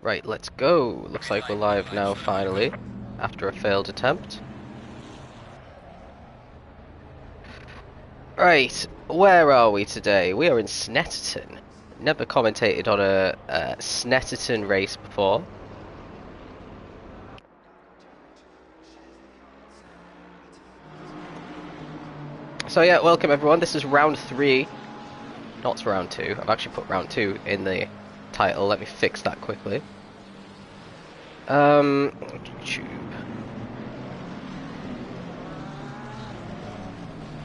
Right, let's go. Looks like we're live now, finally, after a failed attempt. Right, where are we today? We are in Snetterton. Never commentated on a Snetterton race before. So yeah, welcome everyone. This is round 3, not round 2. I've actually put round 2 in the title. Let me fix that quickly. Tube.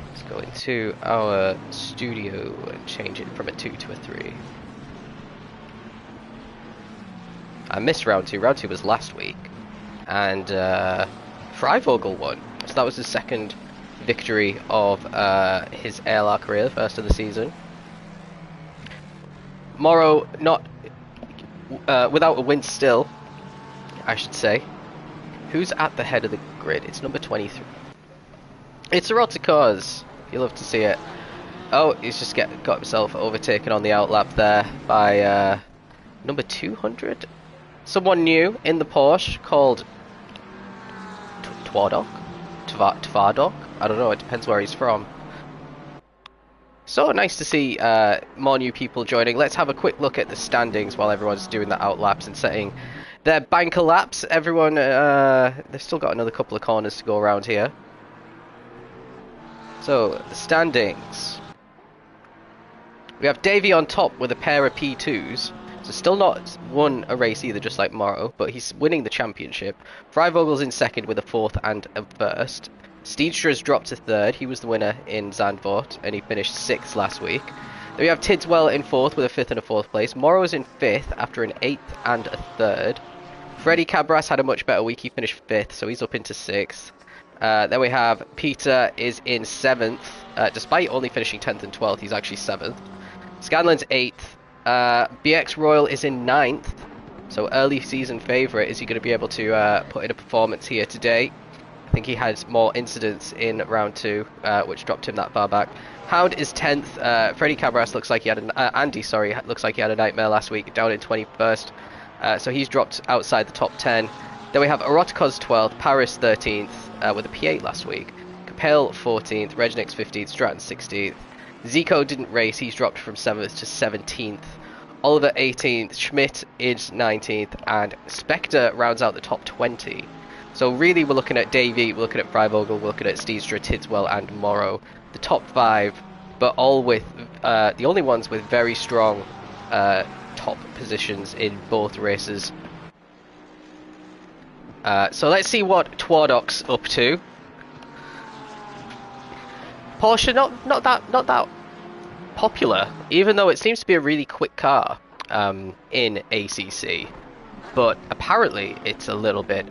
Let's go into our studio and change it from a 2 to a 3. I missed round 2. Round 2 was last week. And Freivogel won. So that was his second victory of his ALR career, first of the season. Morrow, not without a win still, I should say. Who's at the head of the grid? It's number 23. It's Eroticos. You love to see it. Oh, he's just got himself overtaken on the outlap there by number 200. Someone new in the Porsche called Twardok? Tvardok? I don't know, it depends where he's from. So nice to see more new people joining. Let's have a quick look at the standings while everyone's doing the outlaps and setting their banker laps. Everyone, they've still got another couple of corners to go around here. So, the standings. We have Davey on top with a pair of P2s. So still not won a race either, just like Morrow, but he's winning the championship. Freivogel's in second with a 4th and a 1st. Steedstra's dropped to 3rd. He was the winner in Zandvoort, and he finished 6th last week. Then we have Tidswell in 4th with a 5th and a 4th place. Morrow's in 5th after an 8th and a 3rd. Freddie Cabras had a much better week. He finished 5th, so he's up into 6th. Then we have Peter is in 7th. Despite only finishing 10th and 12th, he's actually 7th. Scanlan's 8th. BX Royal is in 9th. So early season favourite. Is he going to be able to put in a performance here today? I think he had more incidents in round 2, which dropped him that far back. Hound is 10th. Freddie Cabras looks like he had Andy, sorry, looks like he had a nightmare last week, down in 21st. So he's dropped outside the top 10. Then we have Eroticos 12th, Paris 13th with a P8 last week. Capel 14th, Regnix 15th, Stratton 16th. Zico didn't race, he's dropped from 7th to 17th. Oliver 18th, Schmidt is 19th, and Spectre rounds out the top 20. So really we're looking at Davey, we're looking at Freivogel, we're looking at Steedstra, Tidswell and Morrow. The top 5, but all with, the only ones with very strong top positions in both races. So let's see what Twardok's up to. Porsche not that popular, even though it seems to be a really quick car in ACC, but apparently it's a little bit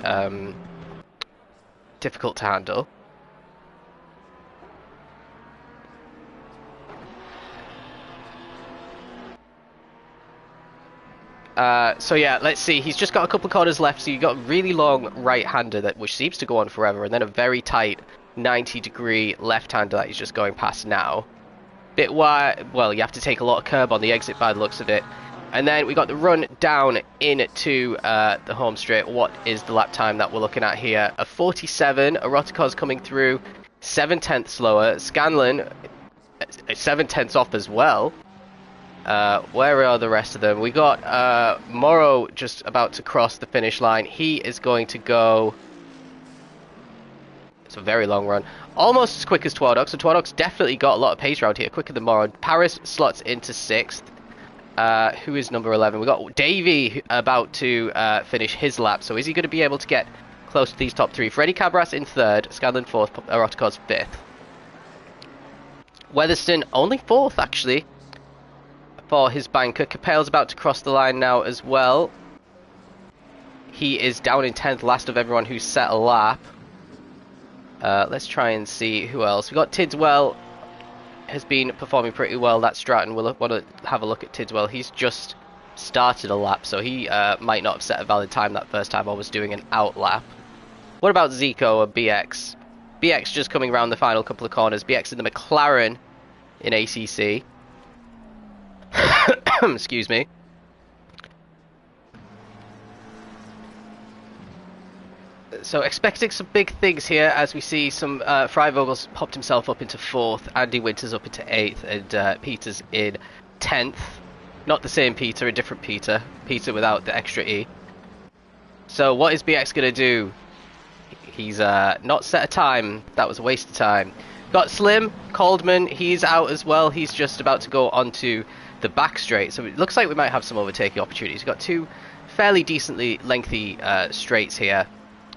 difficult to handle. So yeah, let's see. He's just got a couple of corners left, so you've got a really long right-hander which seems to go on forever, and then a very tight 90-degree left-hander that he's just going past now. Bit wide, well, you have to take a lot of curb on the exit by the looks of it. And then we got the run down into the home straight. What is the lap time that we're looking at here? A 47. Eroticos coming through 7/10 slower. Scanlan 7/10 off as well. Where are the rest of them? We got Morrow just about to cross the finish line. He is going to go... It's a very long run. Almost as quick as Twardok, so Twardok's definitely got a lot of pace around here, quicker than Morrow. Paris slots into 6th. Who is number 11? We got Davey about to finish his lap, so is he going to be able to get close to these top 3? Freddie Cabras in 3rd, Scanlan 4th, Eroticos 5th. Weatherston only 4th, actually, for his banker. Capel's about to cross the line now as well. He is down in 10th, last of everyone who's set a lap. Let's try and see who else. We got Tidswell, has been performing pretty well. That Stratton. We'll want to have a look at Tidswell. He's just started a lap, so he might not have set a valid time that first time I was doing an out lap. What about Zico or BX? BX just coming around the final couple of corners. BX in the McLaren in ACC. Excuse me. So expecting some big things here as we see some Freivogel's popped himself up into 4th, Andy Winters up into 8th, and Peter's in 10th. Not the same Peter, a different Peter. Peter without the extra E. So what is BX going to do? He's not set a time. That was a waste of time. Got Slim, Coldman, he's out as well. He's just about to go onto the back straight. So it looks like we might have some overtaking opportunities. We've got two fairly decently lengthy straights here.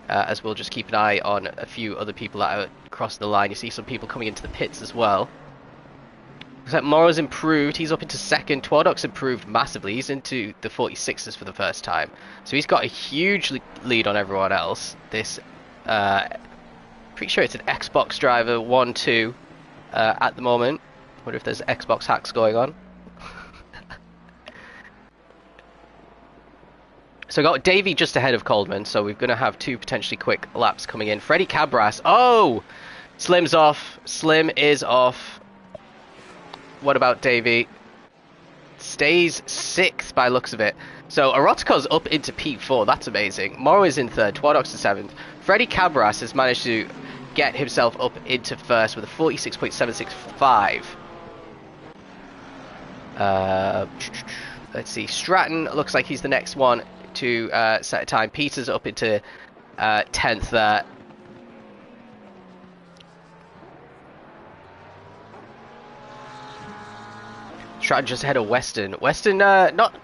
As we'll just keep an eye on a few other people that are crossing the line. You see some people coming into the pits as well. Looks like Morrow's improved. He's up into 2nd. Twardok's improved massively. He's into the 46s for the first time. So he's got a huge lead on everyone else. This, pretty sure it's an Xbox driver 1-2 at the moment. Wonder if there's Xbox hacks going on. So got Davey just ahead of Coldman, so we're going to have two potentially quick laps coming in. Freddie Cabras. Oh! Slim's off. Slim is off. What about Davey? Stays 6th by looks of it. So Erotico's up into P4. That's amazing. Morrow is in 3rd. Twardok's in 7th. Freddie Cabras has managed to get himself up into 1st with a 46.765. Let's see. Stratton looks like he's the next one to set a time. Peter's up into 10th there. Stratton just ahead of Weston. Weston not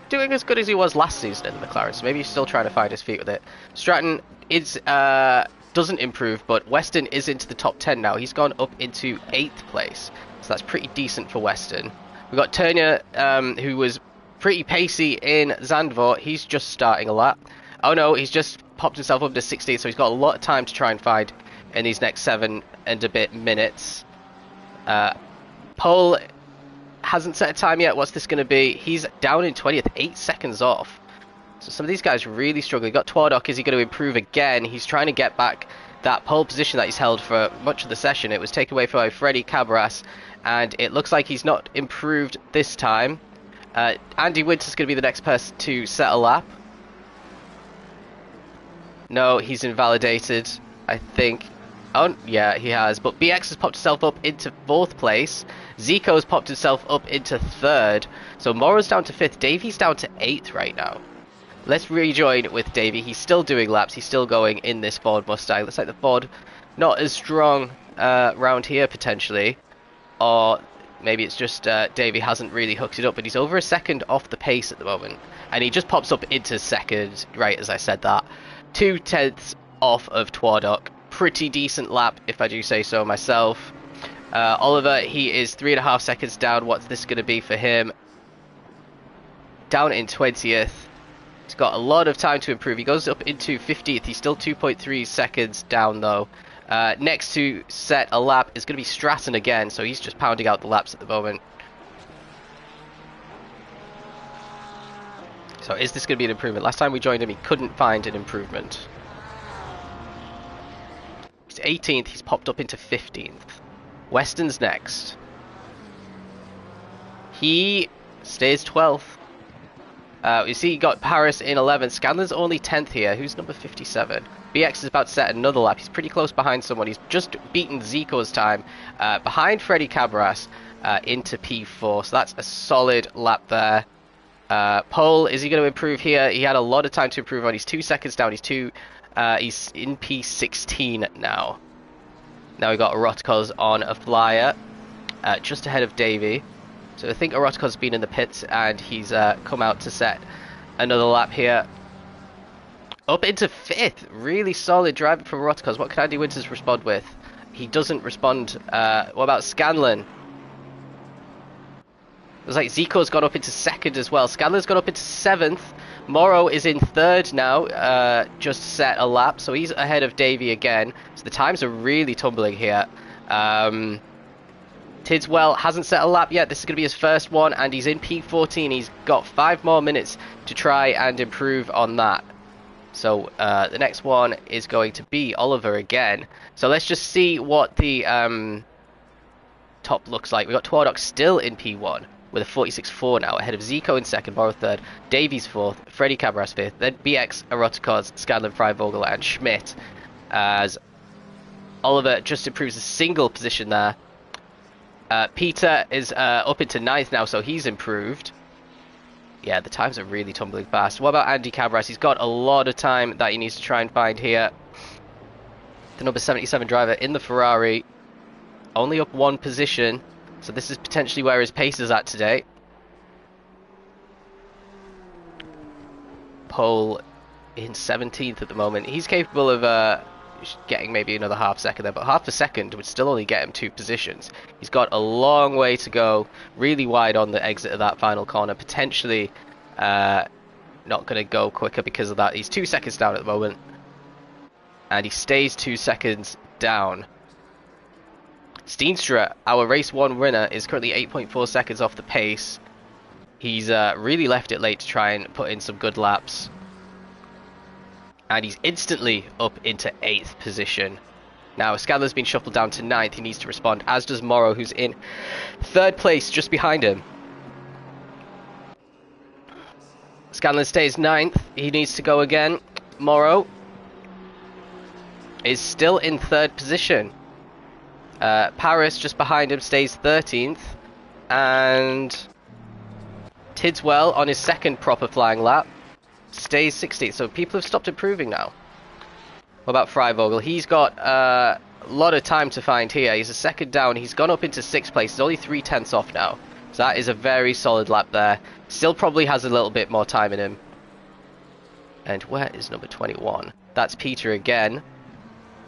doing as good as he was last season in the McLaren, so maybe he's still trying to find his feet with it. Stratton is doesn't improve, but Weston is into the top 10 now. He's gone up into 8th place, so that's pretty decent for Weston. We've got Turner, who was pretty pacey in Zandvoort. He's just starting a lap. Oh no, he's just popped himself up to 16th, so he's got a lot of time to try and find in these next 7 and a bit minutes. Pole hasn't set a time yet. What's this going to be? He's down in 20th, 8 seconds off. So some of these guys really struggling. Got Twardok. Is he going to improve again? He's trying to get back that pole position that he's held for much of the session. It was taken away by Freddie Cabras, and it looks like he's not improved this time. Andy Winter's going to be the next person to set a lap. No, he's invalidated, I think. Oh, yeah, he has. But BX has popped himself up into 4th place. Zico's popped himself up into 3rd. So Morrow's down to 5th. Davey's down to 8th right now. Let's rejoin with Davey. He's still doing laps. He's still going in this Ford Mustang. Looks like the Ford not as strong round here, potentially. Or maybe it's just Davey hasn't really hooked it up, but he's over a second off the pace at the moment. And he just pops up into 2nd, right as I said that. 2/10 off of Twardok. Pretty decent lap, if I do say so myself. Oliver, he is 3.5 seconds down. What's this going to be for him? Down in 20th. He's got a lot of time to improve. He goes up into 50th. He's still 2.3 seconds down, though. Next to set a lap is going to be Stratton again, so he's just pounding out the laps at the moment. So is this going to be an improvement? Last time we joined him, he couldn't find an improvement. He's 18th. He's popped up into 15th. Weston's next. He stays 12th. You see, he got Paris in 11th. Scanlon's only 10th here. Who's number 57? BX is about to set another lap. He's pretty close behind someone. He's just beaten Zico's time. Behind Freddie Cabras into P4. So that's a solid lap there. Pole, is he going to improve here? He had a lot of time to improve on. He's 2 seconds down. He's in P16 now. Now we got Eroticos on a flyer. Just ahead of Davey. So I think Erotico's been in the pits and he's come out to set another lap here. Up into 5th. Really solid driving from Eroticos. What can Andy Winters respond with? He doesn't respond. What about Scanlon? It was like Zico's gone up into 2nd as well. Scanlon's gone up into 7th. Morrow is in 3rd now. Just set a lap. So he's ahead of Davey again. So the times are really tumbling here. Tidswell hasn't set a lap yet. This is going to be his first one, and he's in P14. He's got 5 more minutes to try and improve on that. So the next one is going to be Oliver again. So let's just see what the top looks like. We've got Twardok still in P1. with a 46.4 now, ahead of Zico in second, Morrow third, Davies fourth, Freddie Cabras fifth, then BX, Eroticos, Scanlon, Freivogel, and Schmidt, as Oliver just improves a single position there. Peter is up into ninth now, so he's improved. Yeah, the times are really tumbling fast. What about Andy Cabras? He's got a lot of time that he needs to try and find here. The number 77 driver in the Ferrari, only up one position, so this is potentially where his pace is at today. Pole in 17th at the moment. He's capable of getting maybe another half second there, but half a second would still only get him 2 positions. He's got a long way to go, really wide on the exit of that final corner, potentially not going to go quicker because of that. He's 2 seconds down at the moment, and he stays 2 seconds down. Steenstra, our race 1 winner, is currently 8.4 seconds off the pace. He's really left it late to try and put in some good laps. And he's instantly up into 8th position. Now, Scadler's been shuffled down to 9th. He needs to respond, as does Morrow, who's in 3rd place just behind him. Scanlon stays 9th. He needs to go again. Morrow is still in 3rd position. Paris, just behind him, stays 13th. And Tidswell, on his 2nd proper flying lap, stays 16th, so people have stopped improving now. What about Freivogel? He's got a lot of time to find here. He's a second down. He's gone up into 6th place. He's only 3/10 off now. So that is a very solid lap there. Still probably has a little bit more time in him. And where is number 21? That's Peter again.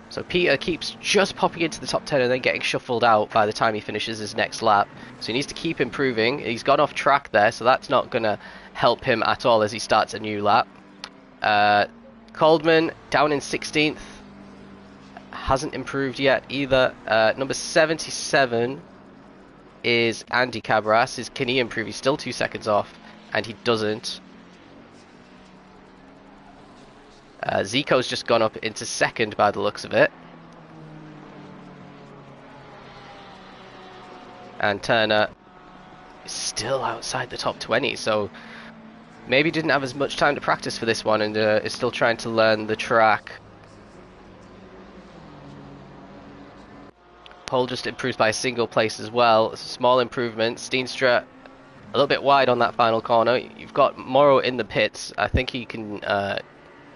So Peter keeps just popping into the top 10 and then getting shuffled out by the time he finishes his next lap. So he needs to keep improving. He's gone off track there, so that's not going to help him at all as he starts a new lap. Coldman down in 16th. Hasn't improved yet either. Number 77 is Andy Cabras. Can he improve? He's still 2 seconds off, and he doesn't. Zico's just gone up into 2nd by the looks of it. And Turner is still outside the top 20, so maybe didn't have as much time to practice for this one and is still trying to learn the track. Pole just improves by a single place as well. It's a small improvement. Steenstra a little bit wide on that final corner. You've got Morrow in the pits. I think he can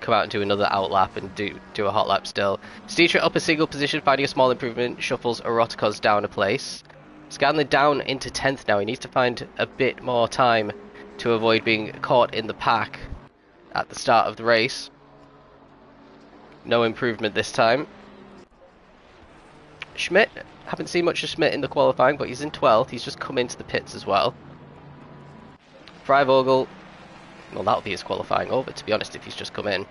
come out and do another out lap and do a hot lap still. Steenstra up a single position, finding a small improvement. Shuffles Eroticos down a place. Scanlon down into 10th now. He needs to find a bit more time to avoid being caught in the pack at the start of the race. No improvement this time. Schmidt, haven't seen much of Schmidt in the qualifying, but he's in 12th. He's just come into the pits as well. Freivogel, well, that'll be his qualifying over, to be honest, if he's just come in.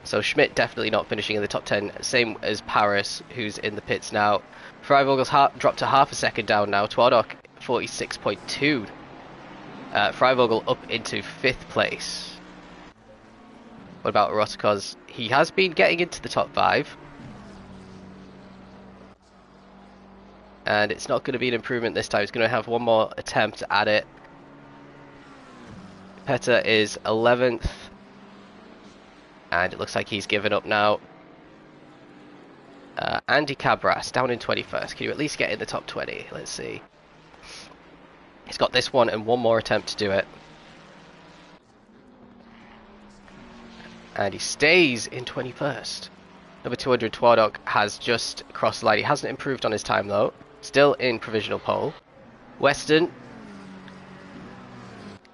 So Schmidt definitely not finishing in the top 10, same as Paris, who's in the pits now. Freivogel's dropped to half a second down now. Twardok 46.2. Freivogel up into 5th place. What about Eroticos? He has been getting into the top 5. And it's not going to be an improvement this time. He's going to have one more attempt at it. Petter is 11th. And it looks like he's given up now. Andy Cabras down in 21st. Can you at least get in the top 20? Let's see. He's got this one and one more attempt to do it. And he stays in 21st. Number 200, Twardok, has just crossed the line. He hasn't improved on his time though. Still in provisional pole. Weston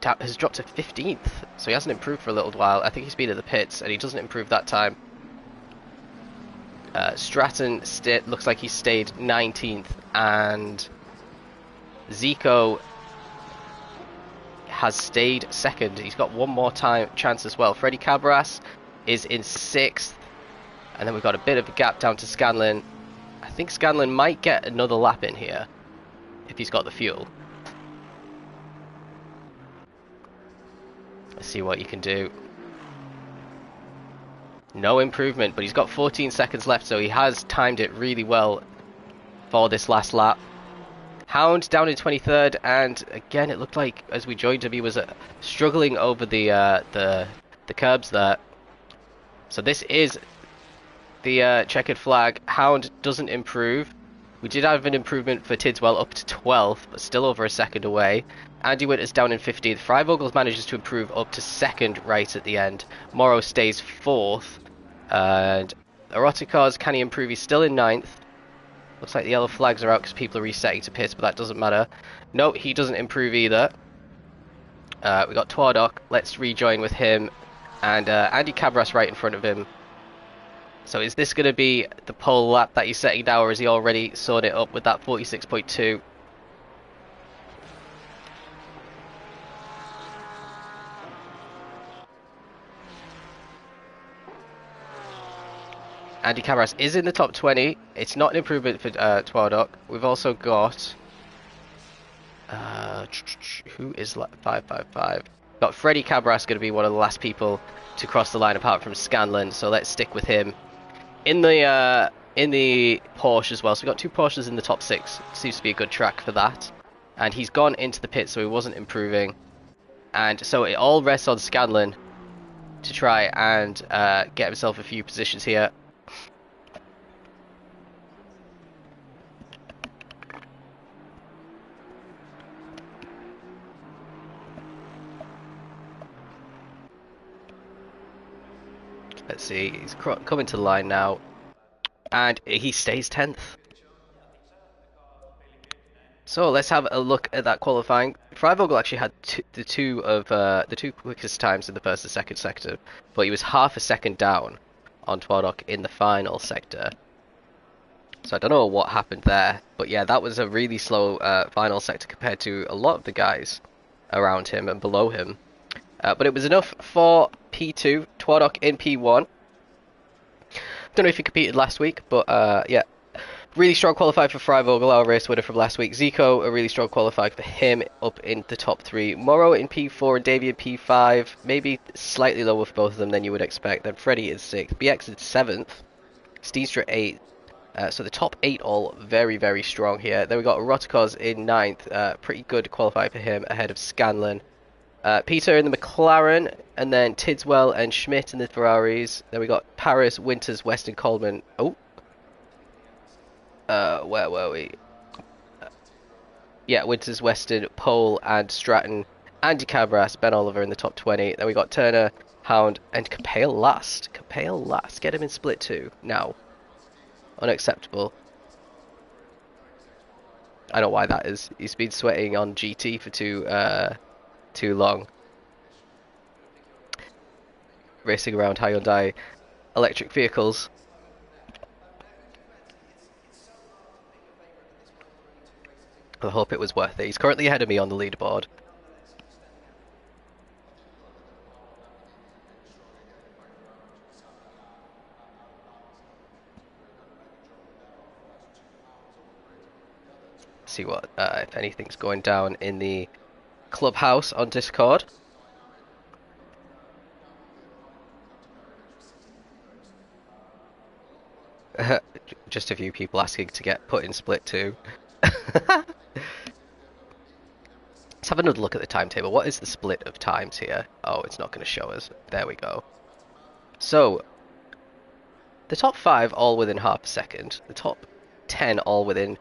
has dropped to 15th, so he hasn't improved for a little while. I think he's been at the pits, and he doesn't improve that time. Stratton looks like he stayed 19th, and Zico has stayed 2nd. He's got one more chance as well. Freddie Cabras is in 6th, and then we've got a bit of a gap down to Scanlon. I think Scanlon might get another lap in here if he's got the fuel. Let's see what you can do. No improvement, but he's got 14 seconds left, so he has timed it really well for this last lap. Hound down in 23rd, and again it looked like as we joined him he was struggling over the curbs there. So this is the checkered flag. Hound doesn't improve. We did have an improvement for Tidswell up to 12th, but still over a second away. Andy Winters down in 15th. Freivogels manages to improve up to 2nd right at the end. Morrow stays 4th. And Eroticars, can he improve? He's still in 9th. Looks like the yellow flags are out because people are resetting to pits, but that doesn't matter. No, he doesn't improve either. We got Twardok. Let's rejoin with him. And Andy Cabras right in front of him. So is this going to be the pole lap that he's setting now, or has he already sorted it up with that 46.2? Andy Cabras is in the top 20. It's not an improvement for Twardok. We've also got... who is 555? Got Freddie Cabras going to be one of the last people to cross the line apart from Scanlon, so let's stick with him. In the Porsche as well, so we've got 2 Porsches in the top 6. Seems to be a good track for that. And he's gone into the pit, so he wasn't improving. And so it all rests on Scanlon to try and get himself a few positions here. Let's see, he's coming to the line now, and he stays 10th. So let's have a look at that qualifying. Freivogel actually had the two quickest times in the first and second sector, but he was half a second down on Twardok in the final sector. So I don't know what happened there, but yeah, that was a really slow final sector compared to a lot of the guys around him and below him. But it was enough for P2, Twardok in P1. Don't know if he competed last week, but yeah. Really strong qualifier for Freivogel, our race winner from last week. Zico, a really strong qualifier for him, up in the top 3. Morrow in P4 and Davy in P5. Maybe slightly lower for both of them than you would expect. Then Freddy is 6th. BX is 7th. Steenstra 8th. So the top 8 all very, very strong here. Then we got Rotikos in 9th. Pretty good qualifier for him, ahead of Scanlon. Peter in the McLaren, and then Tidswell and Schmidt in the Ferraris. Then we got Paris, Winters, Weston, Coleman. Oh. Where were we? Yeah, Winters, Weston, Pole, and Stratton. Andy Cabras, Ben Oliver in the top 20. Then we got Turner, Hound, and Capale last. Capale last. Get him in split 2 now. Unacceptable. I don't know why that is. He's been sweating on GT for too long. Racing around Hyundai electric vehicles. I hope it was worth it. He's currently ahead of me on the leaderboard. See what if anything's going down in the clubhouse on Discord. Just a few people asking to get put in split 2. Let's have another look at the timetable. What is the split of times here? Oh, it's not going to show us. There we go. So, the top 5 all within half a second. The top 10 all within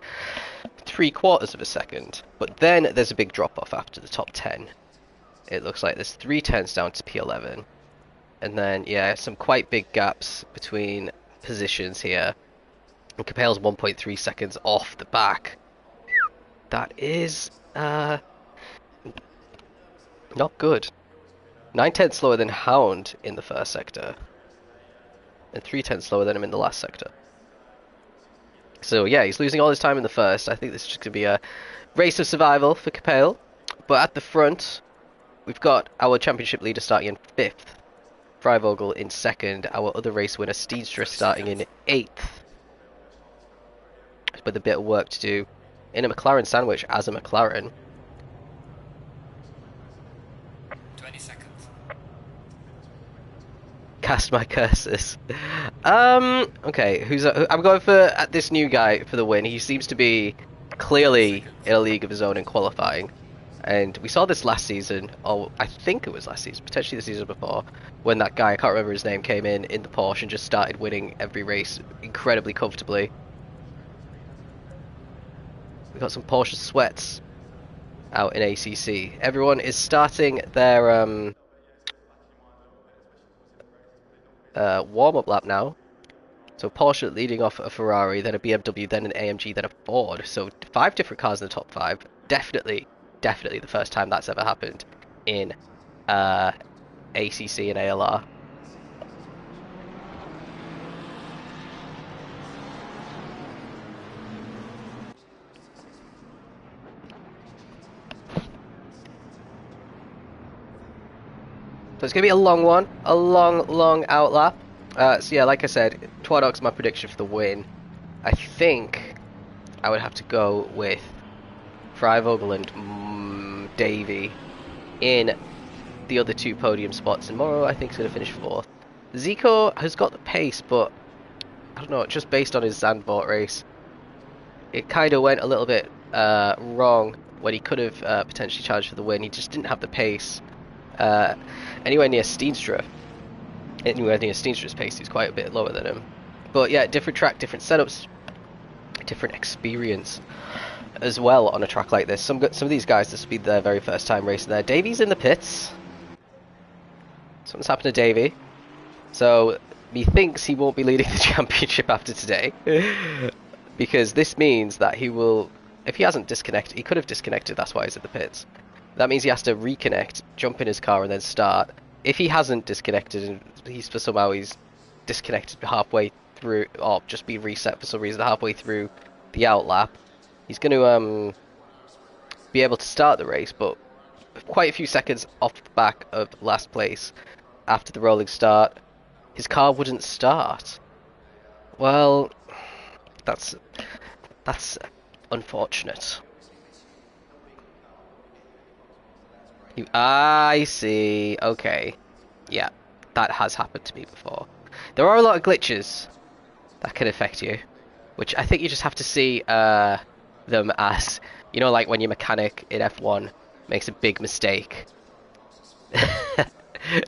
3/4 of a second. But then there's a big drop off after the top 10. It looks like there's 3 tenths down to P11. And then, yeah, some quite big gaps between positions here. And Capel's 1.3 seconds off the back. That is not good. 9 tenths slower than Hound in the first sector, and 3 tenths slower than him in the last sector. So yeah, he's losing all his time in the first. I think this is just going to be a race of survival for Capel. But at the front, we've got our championship leader starting in 5th, Freivogel in 2nd, our other race winner Steenstra starting in 8th, with a bit of work to do in a McLaren sandwich as a McLaren. 20 seconds. Cast my curses. Okay, I'm going for this new guy for the win. He seems to be clearly in a league of his own in qualifying. And we saw this last season, or I think it was last season, potentially the season before, when that guy, I can't remember his name, came in the Porsche and just started winning every race incredibly comfortably. We've got some Porsche sweats out in ACC. Everyone is starting their warm-up lap now. So Porsche leading off a Ferrari, then a BMW, then an AMG, then a Ford. So 5 different cars in the top 5. Definitely the first time that's ever happened in ACC and ALR. So it's going to be a long one, a long outlap. So yeah, like I said, Twadog's my prediction for the win. I think I would have to go with Freivogel and Davey in the other 2 podium spots, and Morrow I think is going to finish 4th. Zico has got the pace, but I don't know, just based on his Zandvoort race, it kind of went a little bit wrong when he could have potentially challenged for the win. He just didn't have the pace anywhere near Steenstra. Anywhere near Steenstra's pace, he's quite a bit lower than him. But yeah, different track, different setups, different experience as well on a track like this. Some of these guys, this will be their very first time racing there. Davey's in the pits. Something's happened to Davey. So methinks he won't be leading the championship after today. Because this means that he will, if he hasn't disconnected, he could have disconnected, that's why he's at the pits. That means he has to reconnect, jump in his car and then start. If he hasn't disconnected and he's disconnected halfway through, or just been reset for some reason halfway through the outlap, he's going to be able to start the race, but quite a few seconds off the back of last place after the rolling start, his car wouldn't start. Well, that's unfortunate. I see. Okay. Yeah, that has happened to me before. There are a lot of glitches that can affect you, which I think you just have to see them as, you know, like when your mechanic in F1 makes a big mistake.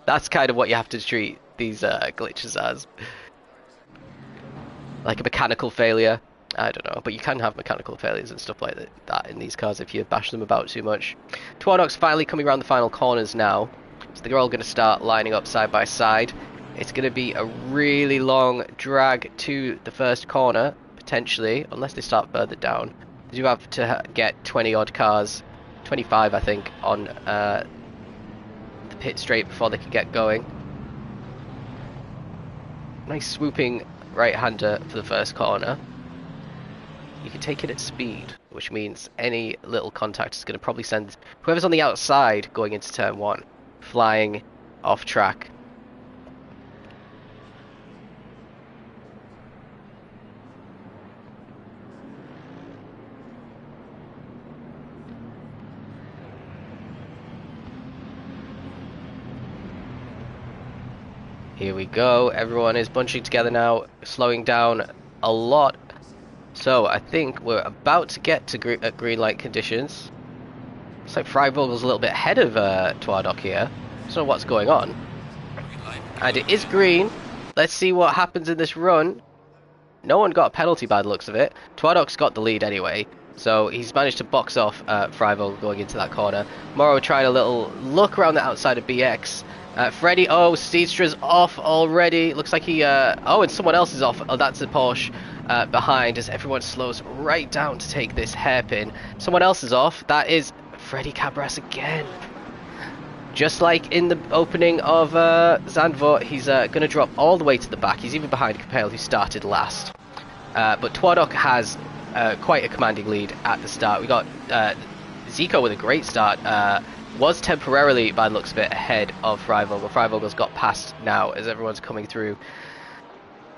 That's kind of what you have to treat these glitches as. Like a mechanical failure. I don't know, but you can have mechanical failures and stuff like that in these cars if you bash them about too much. Twadog's finally coming around the final corners now, so they're all going to start lining up side by side. It's going to be a really long drag to the first corner, potentially, unless they start further down. They do have to get 20 odd cars, 25 I think, on the pit straight before they can get going. Nice swooping right-hander for the first corner. You can take it at speed, which means any little contact is going to probably send whoever's on the outside going into turn 1 flying off track. Here we go, everyone is bunching together now, slowing down a lot. So I think we're about to get to green light conditions. Looks like Freivogel's a little bit ahead of Twadog here. I don't know what's going on. And it is green. Let's see what happens in this run. No one got a penalty by the looks of it. Twadog's got the lead anyway, so he's managed to box off Freivogel going into that corner. Morrow tried a little look around the outside of BX. Freddy, Steedstra's off already. Looks like he, and someone else is off. Oh, that's a Porsche behind as everyone slows right down to take this hairpin. Someone else is off. That is Freddy Cabras again. Just like in the opening of Zandvoort, he's going to drop all the way to the back. He's even behind Capel, who started last. But Twadog has quite a commanding lead at the start. We got Zico with a great start. Was temporarily, by the looks of it, ahead of Freivogel. Freivogel's got past now as everyone's coming through.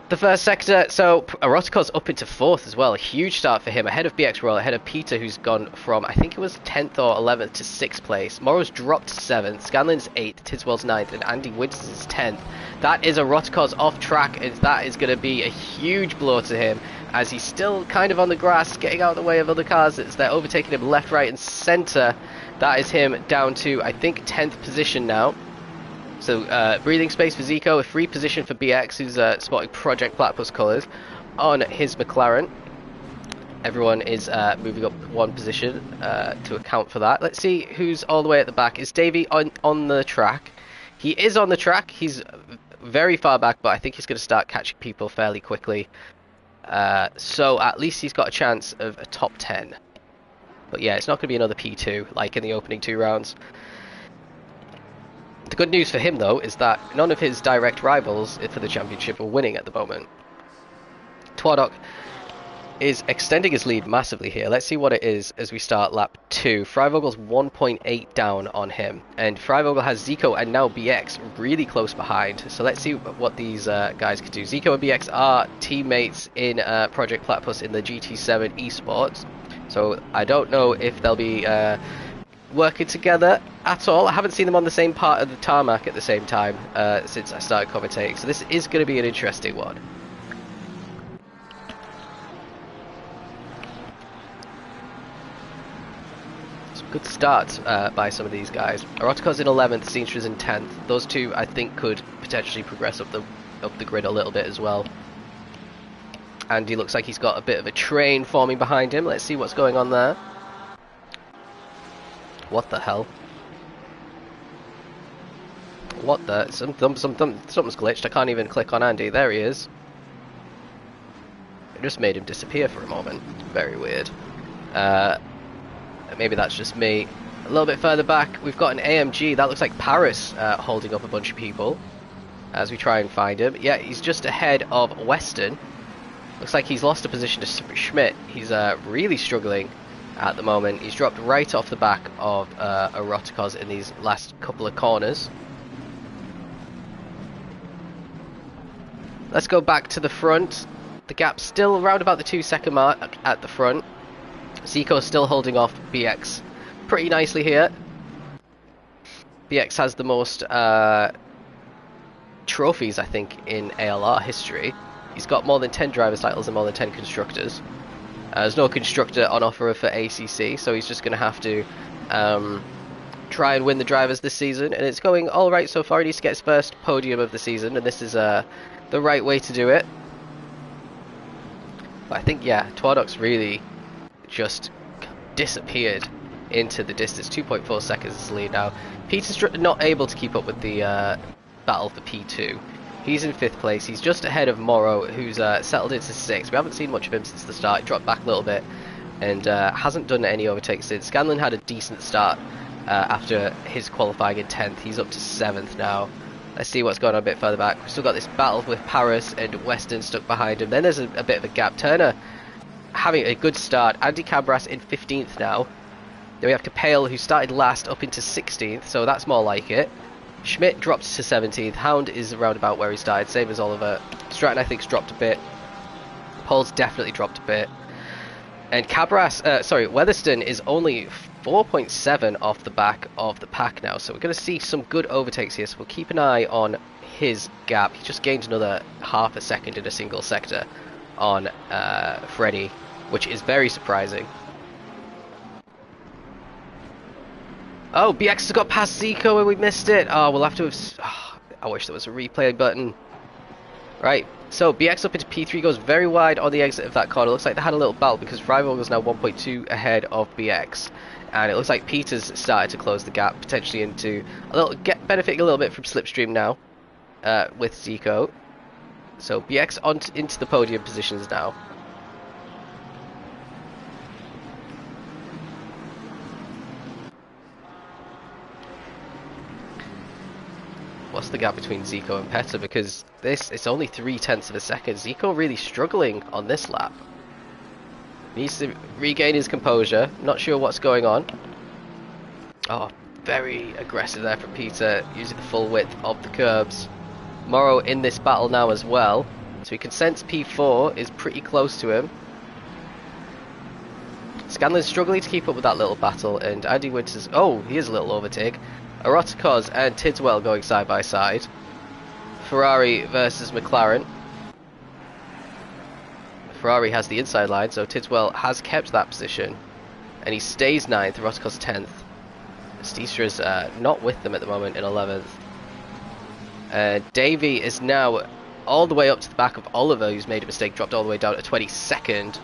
the first sector. So Erotico's up into 4th as well. A huge start for him, ahead of BX Royal, ahead of Peter, who's gone from, I think it was 10th or 11th to 6th place. Morrow's dropped to 7th, Scanlan's 8th, Tidswell's 9th, and Andy Winston's 10th. That is Erotico's off track, and that is going to be a huge blow to him, as he's still kind of on the grass, getting out of the way of other cars as they're overtaking him left, right, and centre. That is him down to, I think, 10th position now. So, breathing space for Zico, a free position for BX, who's spotting Project Platypus colours on his McLaren. Everyone is moving up one position to account for that. Let's see who's all the way at the back. Is Davey on the track? He is on the track. He's very far back, but I think he's going to start catching people fairly quickly. So at least he's got a chance of a top 10. But yeah, it's not going to be another P2 like in the opening 2 rounds. The good news for him, though, is that none of his direct rivals for the championship are winning at the moment. Twardok is extending his lead massively here. Let's see what it is as we start lap 2. Freivogel's 1.8 down on him, and Freivogel has Zico and now BX really close behind. So let's see what these guys can do. Zico and BX are teammates in Project Platypus in the GT7 esports, so I don't know if they'll be working together at all. I haven't seen them on the same part of the tarmac at the same time since I started commentating, so this is going to be an interesting one. Some good starts by some of these guys. Erotico's in 11th, Seenstra's in 10th. Those two, I think, could potentially progress up the grid a little bit as well. And he looks like he's got a bit of a train forming behind him. Let's see what's going on there. What the hell? What the? Something's glitched. I can't even click on Andy. There he is. It just made him disappear for a moment. Very weird. Maybe that's just me. A little bit further back, we've got an AMG. That looks like Paris holding up a bunch of people as we try and find him. Yeah, he's just ahead of Weston. Looks like he's lost a position to Schmidt. He's really struggling at the moment. He's dropped right off the back of Eroticos in these last couple of corners. Let's go back to the front. The gap's still around about the 2-second mark at the front. Zico's still holding off BX pretty nicely here. BX has the most trophies, I think, in ALR history. He's got more than 10 drivers' titles and more than 10 constructors. There's no constructor on offer for ACC, so he's just going to have to try and win the drivers this season. And it's going all right so far. He needs to get his first podium of the season, and this is the right way to do it. But I think, yeah, Twardok's really just disappeared into the distance. 2.4 seconds is the lead now. Peter's not able to keep up with the battle for P2. He's in 5th place. He's just ahead of Morrow, who's settled into 6th. We haven't seen much of him since the start. He dropped back a little bit and hasn't done any overtakes since. Scanlan had a decent start after his qualifying in 10th. He's up to 7th now. Let's see what's going on a bit further back. We've still got this battle with Paris and Weston stuck behind him. Then there's a bit of a gap. Turner having a good start. Andy Cabras in 15th now. Then we have Capale, who started last, up into 16th, so that's more like it. Schmidt dropped to 17th. Hound is around about where he started, same as Oliver. Stratton, I think, dropped a bit. Paul's definitely dropped a bit. And Weatherston is only 4.7 off the back of the pack now, so we're going to see some good overtakes here, so we'll keep an eye on his gap. He just gained another half a second in a single sector on Freddie, which is very surprising. Oh, BX has got past Zico and we missed it. Oh, we'll have to have... Oh, I wish there was a replay button. Right, so BX up into P3, goes very wide on the exit of that corner. Looks like they had a little battle because Freivogel is now 1.2 ahead of BX. And it looks like Peter's started to close the gap, potentially into benefiting a little bit from Slipstream now with Zico. So BX into the podium positions now. What's the gap between Zico and Petter? Because it's only 0.3 of a second. Zico really struggling on this lap. Needs to regain his composure. Not sure what's going on. Oh, very aggressive there from Peter, using the full width of the curbs. Morrow in this battle now as well. So he can sense P4 is pretty close to him. Scanlan's struggling to keep up with that little battle, and Andy Winters... Oh, he is a little overtake. Eroticos and Tidswell going side by side. Ferrari versus McLaren. Ferrari has the inside line, so Tidswell has kept that position. And he stays 9th, Eroticos 10th. Stistra's not with them at the moment in 11th. Davey is now all the way up to the back of Oliver, who's made a mistake, dropped all the way down to 22nd.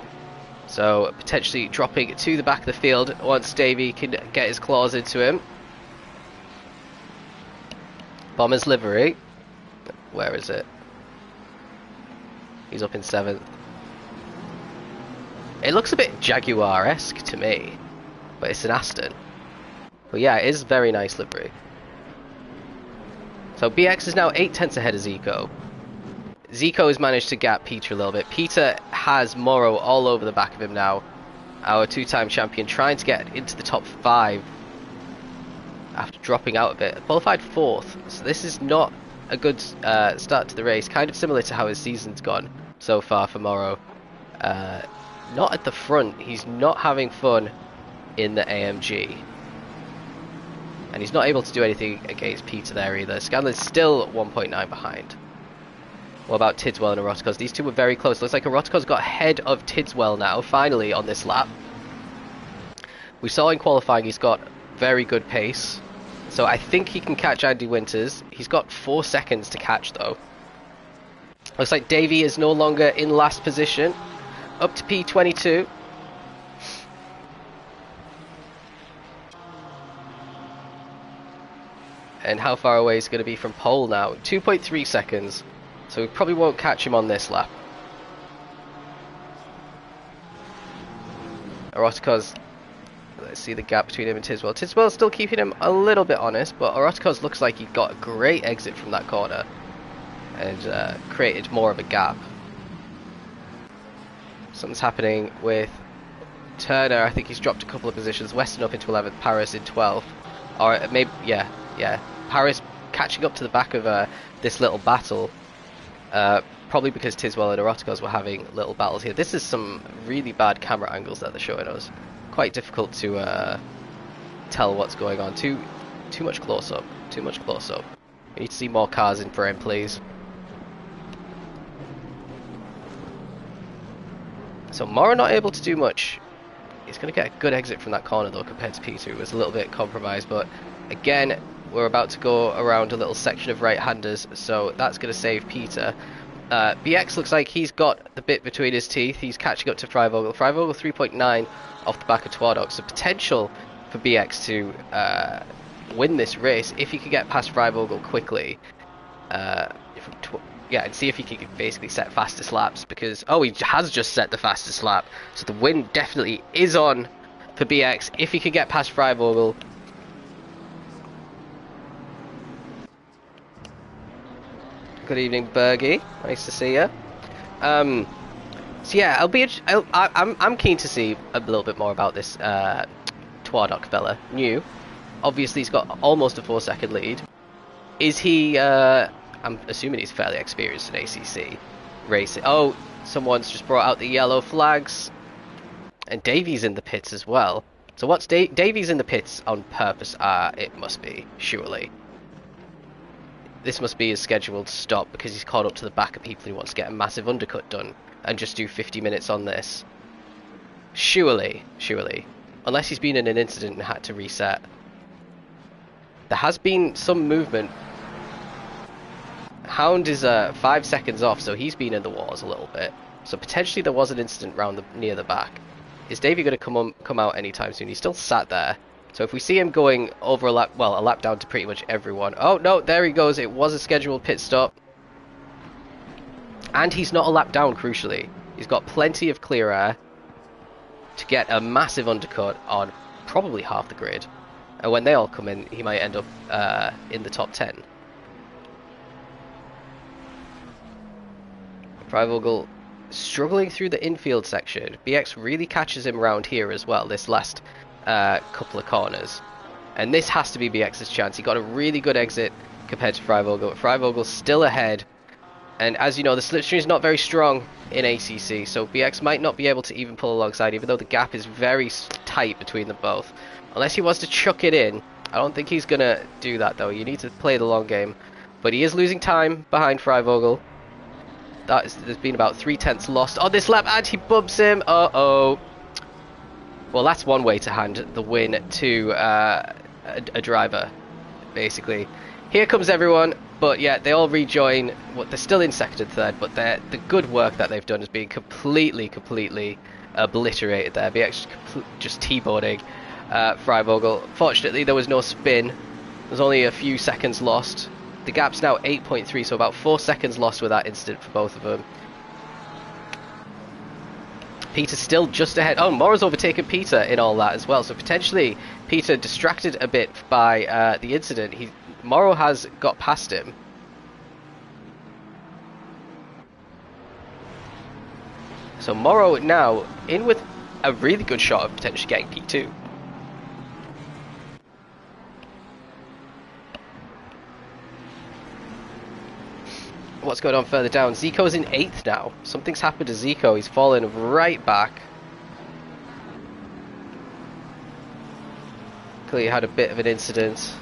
So potentially dropping to the back of the field once Davey can get his claws into him. Bomber's livery. Where is it? He's up in 7th. It looks a bit Jaguar-esque to me, but it's an Aston. But yeah, it is very nice livery. So BX is now 8/10 ahead of Zico. Zico has managed to gap Peter a little bit. Peter has Morrow all over the back of him now. Our two-time champion trying to get into the top 5 after dropping out a bit. Qualified 4th. So this is not a good start to the race. Kind of similar to how his season's gone so far for Morrow. Not at the front. He's not having fun in the AMG. And he's not able to do anything against Peter there either. Scanlan's still 1.9 behind. What about Tidswell and Eroticos? These two were very close. Looks like Eroticos got ahead of Tidswell now, finally, on this lap. We saw in qualifying he's got very good pace. So I think he can catch Andy Winters. He's got 4 seconds to catch, though. Looks like Davey is no longer in last position. Up to P22. And how far away is going to be from pole now? 2.3 seconds. So we probably won't catch him on this lap. Eroticos, let's see the gap between him and Tidswell. Tidswell's still keeping him a little bit honest, but Eroticos looks like he got a great exit from that corner and created more of a gap. Something's happening with Turner. I think he's dropped a couple of positions. Weston up into 11th, Paris in 12th. Or maybe, yeah. Paris catching up to the back of this little battle. Probably because Tidswell and Eroticos were having little battles here. This is some really bad camera angles that they're showing us. Quite difficult to tell what's going on. Too much close up. Too much close up. We need to see more cars in frame, please. So Morrow not able to do much. He's going to get a good exit from that corner though compared to Peter, who was a little bit compromised. But again, we're about to go around a little section of right-handers, so that's going to save Peter. BX looks like he's got the bit between his teeth. He's catching up to Freivogel. Freivogel 3.9 off the back of Twardog. So potential for BX to win this race if he could get past Freivogel quickly. And see if he can basically set fastest laps, because he has just set the fastest lap, so the win definitely is on for BX if he can get past Freivogel. Good evening, Bergie. Nice to see you. So yeah, I'm keen to see a little bit more about this Twardog fella. New, obviously he's got almost a 4-second lead. Is he? I'm assuming he's fairly experienced in ACC racing. Oh, someone's just brought out the yellow flags. And Davey's in the pits as well. So what's Davey's in the pits on purpose? It must be, surely. This must be his scheduled stop because he's caught up to the back of people who wants to get a massive undercut done and just do 50 minutes on this. Surely. Unless he's been in an incident and had to reset. There has been some movement. Hound is 5 seconds off, so he's been in the wars a little bit. So potentially there was an incident near the back. Is Davey going to come out anytime soon? He's still sat there. So if we see him going over a lap down to pretty much everyone. Oh no, there he goes. It was a scheduled pit stop. And he's not a lap down, crucially. He's got plenty of clear air to get a massive undercut on probably half the grid. And when they all come in, he might end up in the top 10. Freivogel struggling through the infield section. BX really catches him around here as well, this last couple of corners. And this has to be BX's chance. He got a really good exit compared to Freivogel. Freivogel's still ahead And as you know, the slipstream is not very strong in ACC, so BX might not be able to even pull alongside, even though the gap is very tight between them both. Unless he wants to chuck it in. I don't think he's going to do that, though. You need to play the long game. But he is losing time behind Freivogel. There's been about 3/10 lost on this lap, and he bumps him. Uh-oh. Well, that's one way to hand the win to a driver, basically. Here comes everyone, but yeah, they all rejoin. They're still in second and third, but the good work that they've done is being completely obliterated there. BX just T-boarding Freivogel. Fortunately, there was no spin. There's only a few seconds lost. The gap's now 8.3, so about 4 seconds lost with that incident for both of them. Peter's still just ahead. Oh, Moro's overtaken Peter in all that as well, so potentially Peter distracted a bit by the incident. Moro has got past him. So Moro now in with a really good shot of potentially getting P2. What's going on further down? Zico's in 8th now. Something's happened to Zico. He's fallen right back. Clearly had a bit of an incident.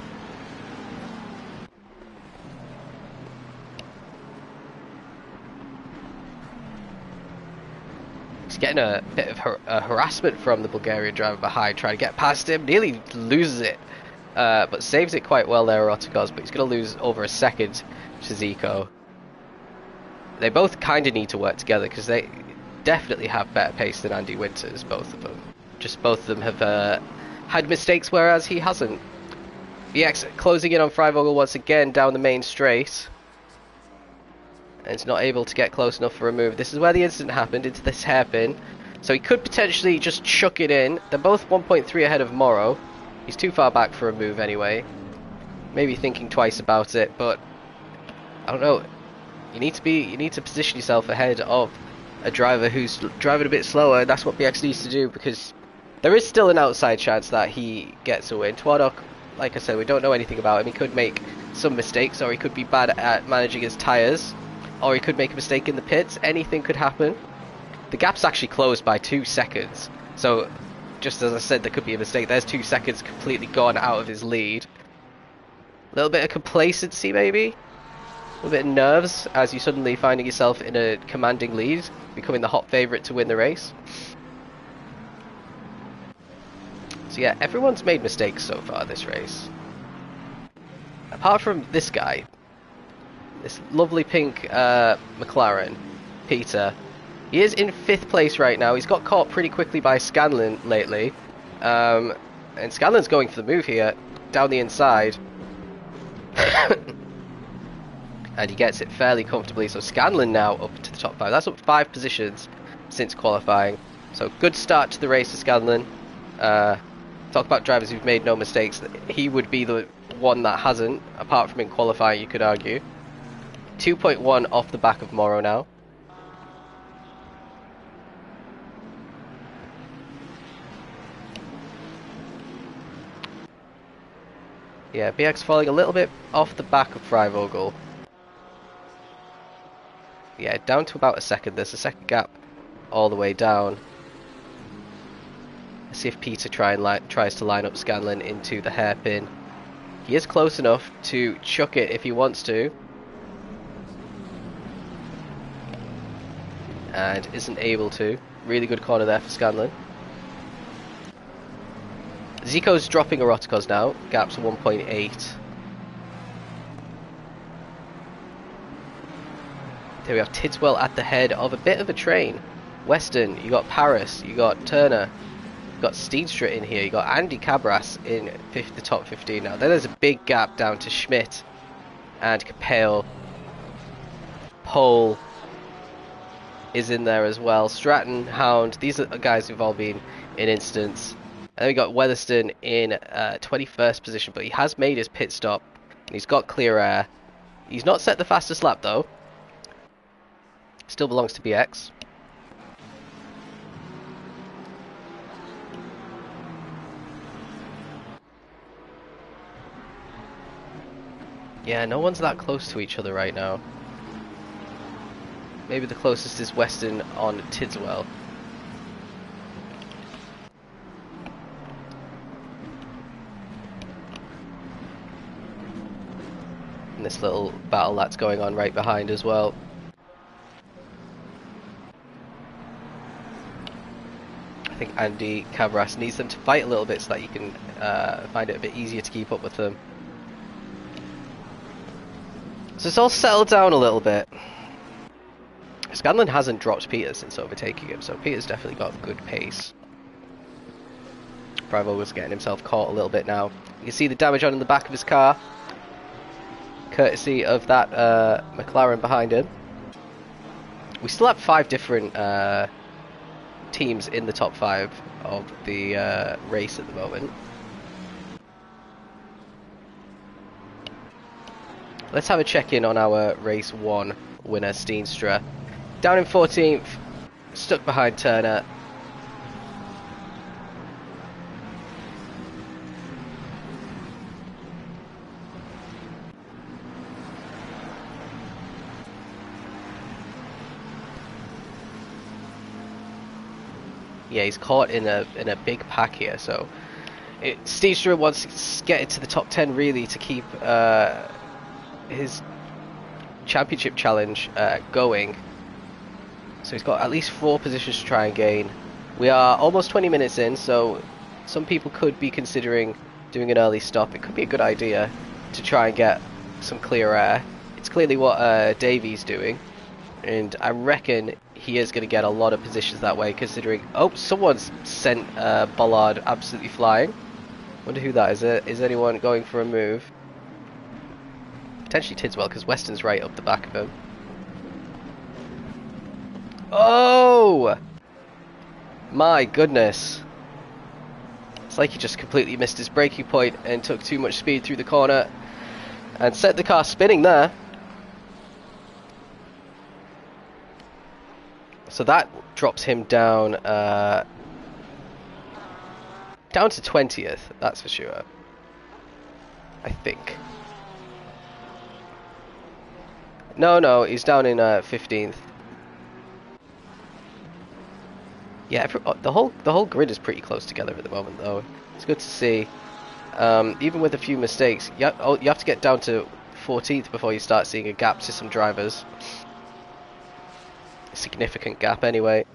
He's getting a bit of harassment from the Bulgarian driver behind, trying to get past him. Nearly loses it, but saves it quite well there, Otakos. But he's going to lose over a second to Zico. They both kind of need to work together because they definitely have better pace than Andy Winters, both of them. Just both of them have had mistakes, whereas he hasn't. BX closing in on Freivogel once again down the main straight. And it's not able to get close enough for a move. This is where the incident happened, into this hairpin. So he could potentially just chuck it in. They're both 1.3 ahead of Moro. He's too far back for a move anyway. Maybe thinking twice about it, but I don't know. You need to position yourself ahead of a driver who's driving a bit slower, and that's what BX needs to do, because there is still an outside chance that he gets a win. Twadok, like I said, we don't know anything about him. He could make some mistakes, or he could be bad at managing his tyres, or he could make a mistake in the pits. Anything could happen. The gap's actually closed by 2 seconds, so just as I said, there could be a mistake. There's 2 seconds completely gone out of his lead. A little bit of complacency, maybe? A little bit of nerves as you suddenly finding yourself in a commanding lead, becoming the hot favourite to win the race. So yeah, everyone's made mistakes so far this race. Apart from this guy. This lovely pink McLaren, Peter. He is in 5th place right now. He's got caught pretty quickly by Scanlon lately. And Scanlon's going for the move here, down the inside. And he gets it fairly comfortably, so Scanlon now up to the top 5. That's up 5 positions since qualifying. So good start to the race for Scanlon. Talk about drivers who've made no mistakes. He would be the one that hasn't, apart from in qualifying, you could argue. 2.1 off the back of Moro now. Yeah, BX falling a little bit off the back of Freivogel. Yeah, down to about a second. There's a second gap all the way down. Let's see if Peter tries to line up Scanlon into the hairpin. He is close enough to chuck it if he wants to. And isn't able to. Really good corner there for Scanlon. Zico's dropping Eroticos now. Gap's 1.8. There we have Tidswell at the head of a bit of a train. Weston, you got Paris, you got Turner, you got Steenstra in here, you got Andy Cabras in the top 15 now. Then there's a big gap down to Schmidt and Capel. Pole is in there as well. Stratton, Hound, these are guys who've all been in incidents. And then we got Weatherston in 21st position, but he has made his pit stop and he's got clear air. He's not set the fastest lap though. Still belongs to BX. Yeah, no one's that close to each other right now. Maybe the closest is Western on Tidswell. And this little battle that's going on right behind as well. I think Andy Cabras needs them to fight a little bit so that you can find it a bit easier to keep up with them. So it's all settled down a little bit. Scanlon hasn't dropped Peter since overtaking him, so Peter's definitely got good pace. Bravo was getting himself caught a little bit now. You can see the damage on in the back of his car, courtesy of that McLaren behind him. We still have 5 different teams in the top 5 of the race at the moment. Let's have a check-in on our race 1 winner, Steenstra. Down in 14th, stuck behind Turner. Yeah, he's caught in a big pack here, so Steenstra wants to get into the top 10 really to keep his championship challenge going. So he's got at least 4 positions to try and gain. We are almost 20 minutes in, so some people could be considering doing an early stop. It could be a good idea to try and get some clear air. It's clearly what Davy's doing, and I reckon he is going to get a lot of positions that way, considering... Oh, someone's sent Bollard absolutely flying. Wonder who that is. Is anyone going for a move? Potentially Tidswell, because Weston's right up the back of him. Oh! My goodness. It's like he just completely missed his braking point and took too much speed through the corner and set the car spinning there. So that drops him down down to 20th, that's for sure. I think. No, he's down in 15th. Yeah, the whole grid is pretty close together at the moment, though. It's good to see. Even with a few mistakes, you have to get down to 14th before you start seeing a gap to some drivers. A significant gap, anyway.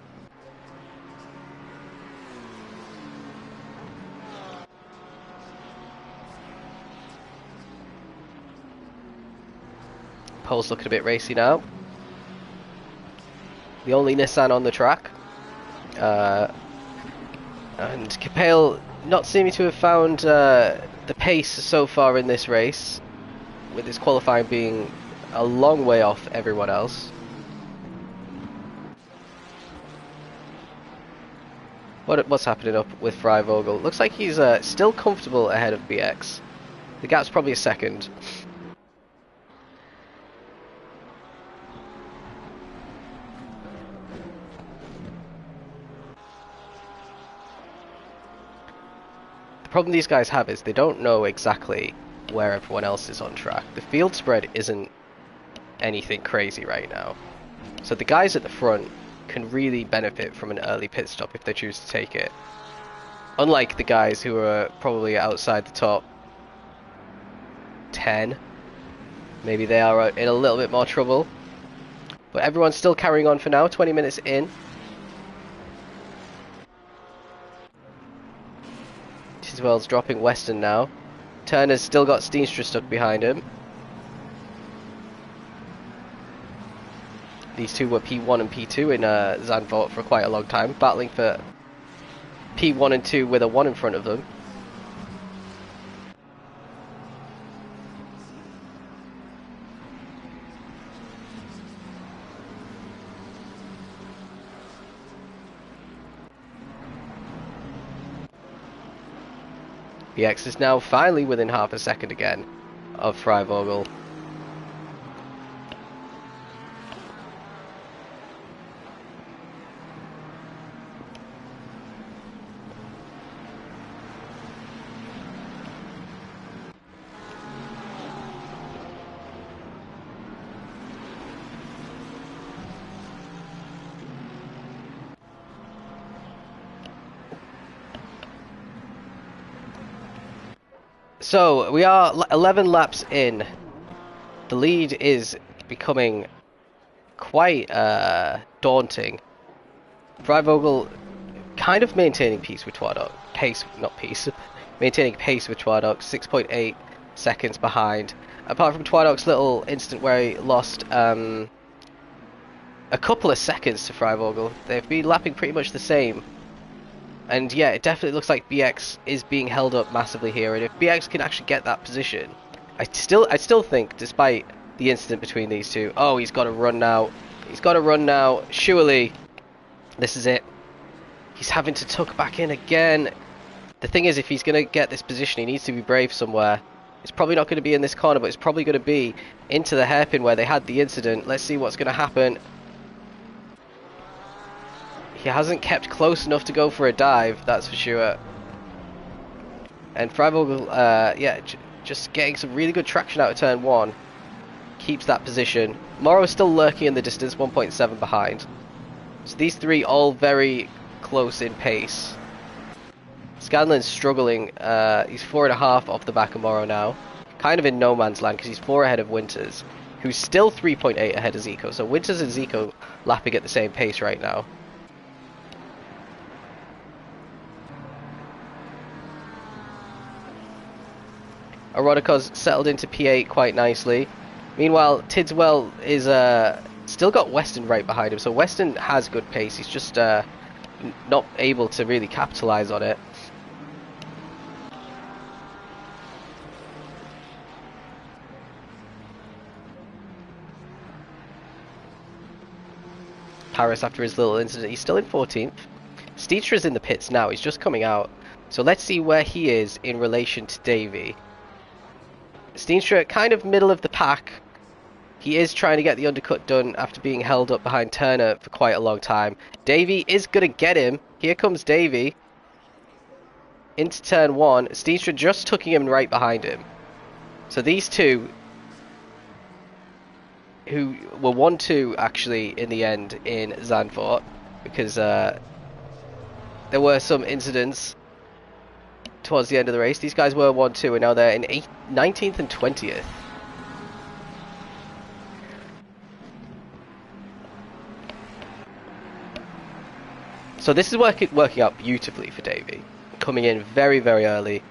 Pole's looking a bit racy now. The only Nissan on the track. And Capel not seeming to have found the pace so far in this race, with his qualifying being a long way off everyone else. What's happening up with Freivogel? Looks like he's still comfortable ahead of BX. The gap's probably a second. The problem these guys have is they don't know exactly where everyone else is on track. The field spread isn't anything crazy right now. So the guys at the front can really benefit from an early pit stop if they choose to take it. Unlike the guys who are probably outside the top 10. Maybe they are in a little bit more trouble. But everyone's still carrying on for now, 20 minutes in. Tiswell's dropping Weston now. Turner's still got Steenstra stuck behind him. These two were P1 and P2 in Zandvoort for quite a long time, battling for P1 and 2 with a 1 in front of them. BX is now finally within half a second again of Freivogel. So we are 11 laps in. The lead is becoming quite daunting. Freivogel kind of maintaining pace with Twadok. Maintaining pace with Twadok, 6.8 seconds behind. Apart from Twadok's little incident where he lost a couple of seconds to Freivogel, they've been lapping pretty much the same. And yeah, it definitely looks like BX is being held up massively here, and if BX can actually get that position, I still think, despite the incident between these two, oh, he's got to run now. He's got to run now. Surely, this is it. He's having to tuck back in again. The thing is, if he's going to get this position, he needs to be brave somewhere. It's probably not going to be in this corner, but it's probably going to be into the hairpin where they had the incident. Let's see what's going to happen. He hasn't kept close enough to go for a dive, that's for sure. And Freivogel, yeah, just getting some really good traction out of turn 1. Keeps that position. Morrow is still lurking in the distance, 1.7 behind. So these three all very close in pace. Scanlan's struggling. He's 4.5 off the back of Morrow now. Kind of in no man's land because he's 4 ahead of Winters, who's still 3.8 ahead of Zico. So Winters and Zico lapping at the same pace right now. Arodiko's settled into P8 quite nicely. Meanwhile, Tidswell is still got Weston right behind him, so Weston has good pace. He's just not able to really capitalise on it. Paris, after his little incident, he's still in 14th. Steetra's in the pits now. He's just coming out. So let's see where he is in relation to Davey. Steenstra kind of middle of the pack. He is trying to get the undercut done after being held up behind Turner for quite a long time. Davey is going to get him. Here comes Davey. Into turn 1. Steenstra just tucking him right behind him. So these two, who were 1-2 actually in the end in Zandvoort, because there were some incidents towards the end of the race. These guys were 1-2 and now they're in 19th and 20th. So this is working out beautifully for Davey. Coming in very, very early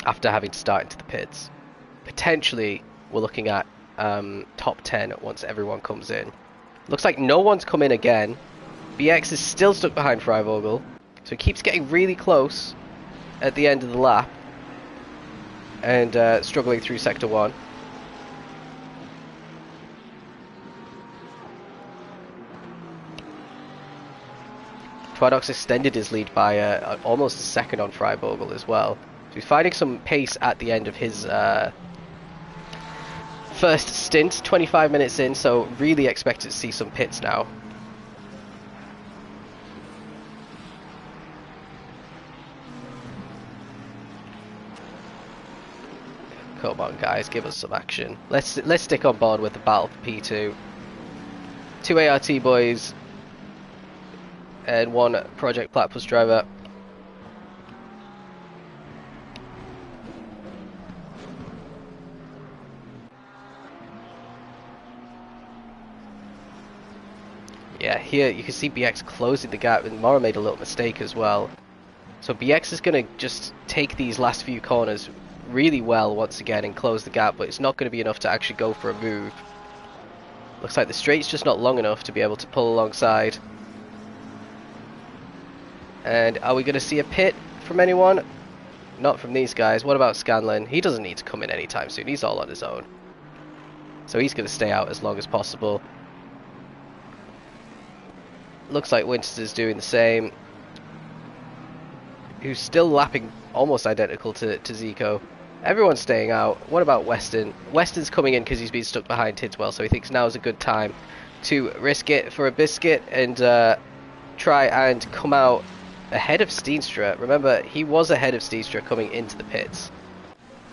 after having to start into the pits. Potentially we're looking at top 10 once everyone comes in. Looks like no one's come in again. BX is still stuck behind Freivogel, so he keeps getting really close at the end of the lap and struggling through sector 1. Twadok's extended his lead by almost a second on Freivogel as well. So he's finding some pace at the end of his first stint, 25 minutes in, so really expected to see some pits now. Come on guys, give us some action. Let's stick on board with the battle for P2. 2 ART boys and 1 Project Platypus driver. Yeah, here you can see BX closing the gap, and Morrow made a little mistake as well. So BX is going to just take these last few corners really well once again and close the gap, but it's not going to be enough to actually go for a move. Looks like the straight's just not long enough to be able to pull alongside. And are we going to see a pit from anyone? Not from these guys. What about Scanlan? He doesn't need to come in anytime soon. He's all on his own. So he's going to stay out as long as possible. Looks like Winters is doing the same. Who's still lapping almost identical to Zico. Everyone's staying out. What about Weston? Weston's coming in because he's been stuck behind Tidswell, so he thinks now is a good time to risk it for a biscuit and try and come out ahead of Steenstra. Remember, he was ahead of Steenstra coming into the pits.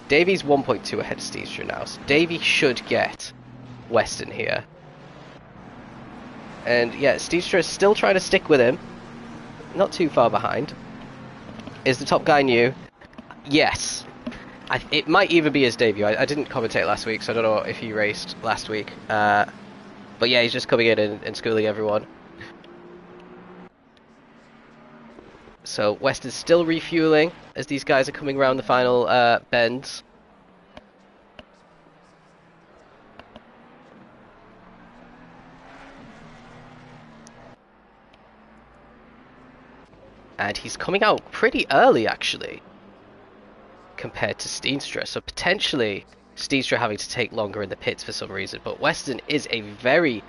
Davy's 1.2 ahead of Steenstra now, so Davy should get Weston here. And yeah, Steenstra is still trying to stick with him. Not too far behind. Is the top guy new? Yes. It might even be his debut. I didn't commentate last week, so I don't know if he raced last week. But yeah, he's just coming in and schooling everyone. So West is still refueling as these guys are coming around the final bends. And he's coming out pretty early, actually, compared to Steenstra. So potentially Steenstra having to take longer in the pits for some reason. But Weston is a very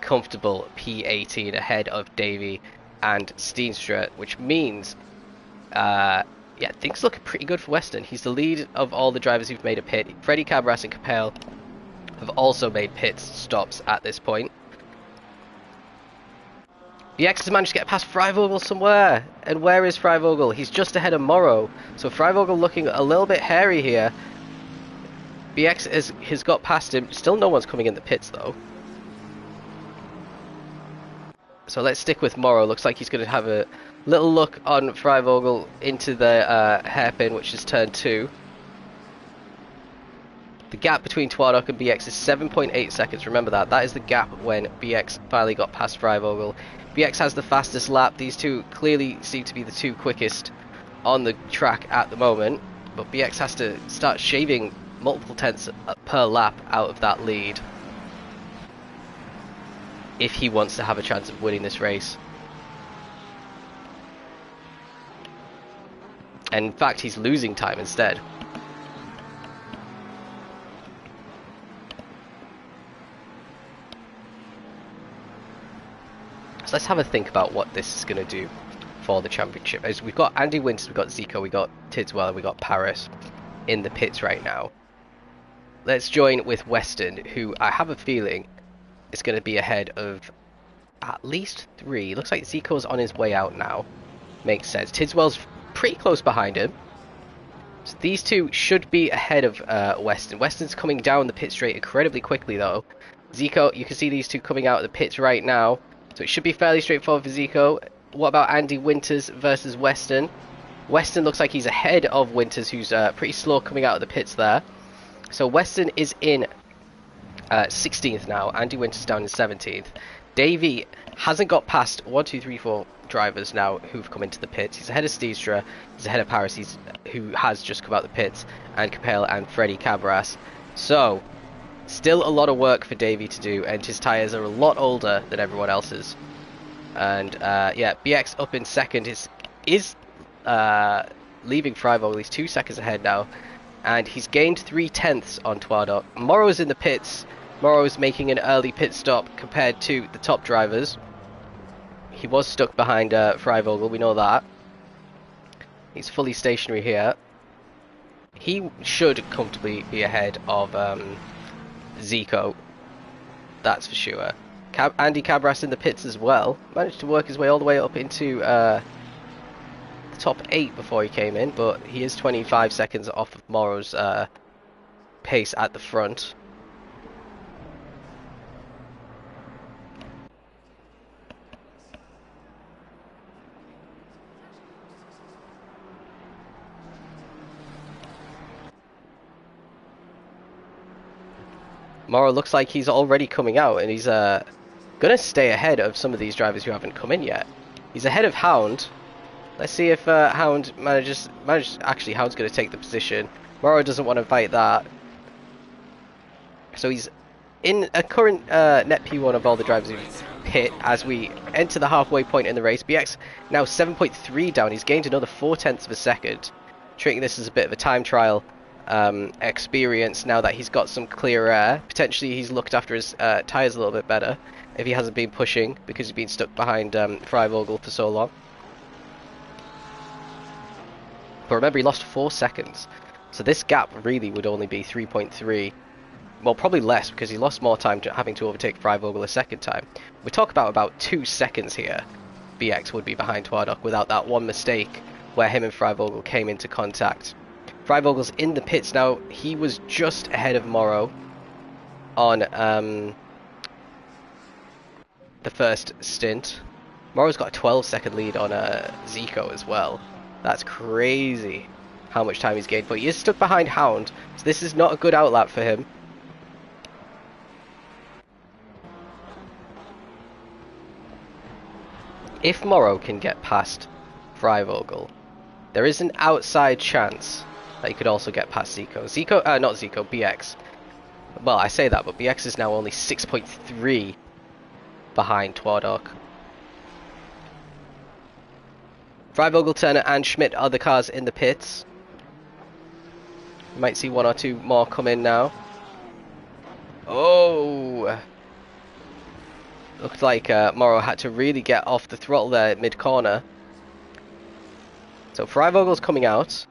comfortable P18 ahead of Davey and Steenstra, which means, yeah, things look pretty good for Weston. He's the lead of all the drivers who've made a pit. Freddie Cabras and Capel have also made pit stops at this point. BX has managed to get past Freivogel somewhere. And where is Freivogel? He's just ahead of Morrow. So Freivogel looking a little bit hairy here. BX has got past him. Still no one's coming in the pits though. So let's stick with Morrow. Looks like he's going to have a little look on Freivogel into the hairpin, which is turn 2. The gap between Twadok and BX is 7.8 seconds. Remember that. That is the gap when BX finally got past Freivogel. BX has the fastest lap. These two clearly seem to be the two quickest on the track at the moment. But BX has to start shaving multiple tenths per lap out of that lead if he wants to have a chance of winning this race. And in fact, he's losing time instead. So let's have a think about what this is going to do for the championship. As we've got Andy Winters, we've got Zico, we've got Tidswell, and we've got Paris in the pits right now. Let's join with Weston, who I have a feeling is going to be ahead of at least 3. Looks like Zico's on his way out now. Makes sense. Tidswell's pretty close behind him. So these two should be ahead of Weston. Weston's coming down the pit straight incredibly quickly though. Zico, you can see these two coming out of the pits right now. So it should be fairly straightforward for Zico. What about Andy Winters versus Weston? Weston looks like he's ahead of Winters, who's pretty slow coming out of the pits there. So Weston is in 16th now. Andy Winters down in 17th. Davey hasn't got past 1, 2, 3, 4 drivers now who've come into the pits. He's ahead of Steenstra. He's ahead of Paris, who has just come out the pits, and Capel and Freddie Cabras. So still a lot of work for Davey to do, and his tyres are a lot older than everyone else's. And yeah, BX up in second is leaving Freivogel. He's 2 seconds ahead now, and he's gained 3 tenths on Twadok. Morrow's in the pits. Morrow's making an early pit stop compared to the top drivers. He was stuck behind Freivogel, we know that. He's fully stationary here. He should comfortably be ahead of Zico, that's for sure. Andy Cabras in the pits as well. Managed to work his way all the way up into the top 8 before he came in, but he is 25 seconds off of Morrow's pace at the front. Morrow looks like he's already coming out, and he's gonna stay ahead of some of these drivers who haven't come in yet. He's ahead of Hound. Let's see if Hound manages. Actually, Hound's gonna take the position. Morrow doesn't want to fight that, so he's in a current net P1 of all the drivers who pit as we enter the halfway point in the race. BX now 7.3 down. He's gained another 4 tenths of a second, treating this as a bit of a time trial experience now that he's got some clear air. Potentially he's looked after his tyres a little bit better if he hasn't been pushing because he's been stuck behind Freivogel for so long. But remember, he lost 4 seconds, so this gap really would only be 3.3. Well, probably less because he lost more time having to overtake Freivogel a second time. We talk about 2 seconds here. BX would be behind Twadok without that one mistake where him and Freivogel came into contact. Freivogel's in the pits now. He was just ahead of Morrow on the first stint. Morrow's got a 12-second lead on Zico as well. That's crazy. how much time he's gained, but he is stuck behind Hound, so this is not a good outlap for him. If Morrow can get past Freivogel, there is an outside chance that he could also get past Zico. Not Zico, BX. Well, I say that, but BX is now only 6.3 behind Twardok. Freivogel, Turner and Schmidt are the cars in the pits. You might see one or two more come in now. Oh! Looked like Morrow had to really get off the throttle there mid-corner. So Freivogel's coming out.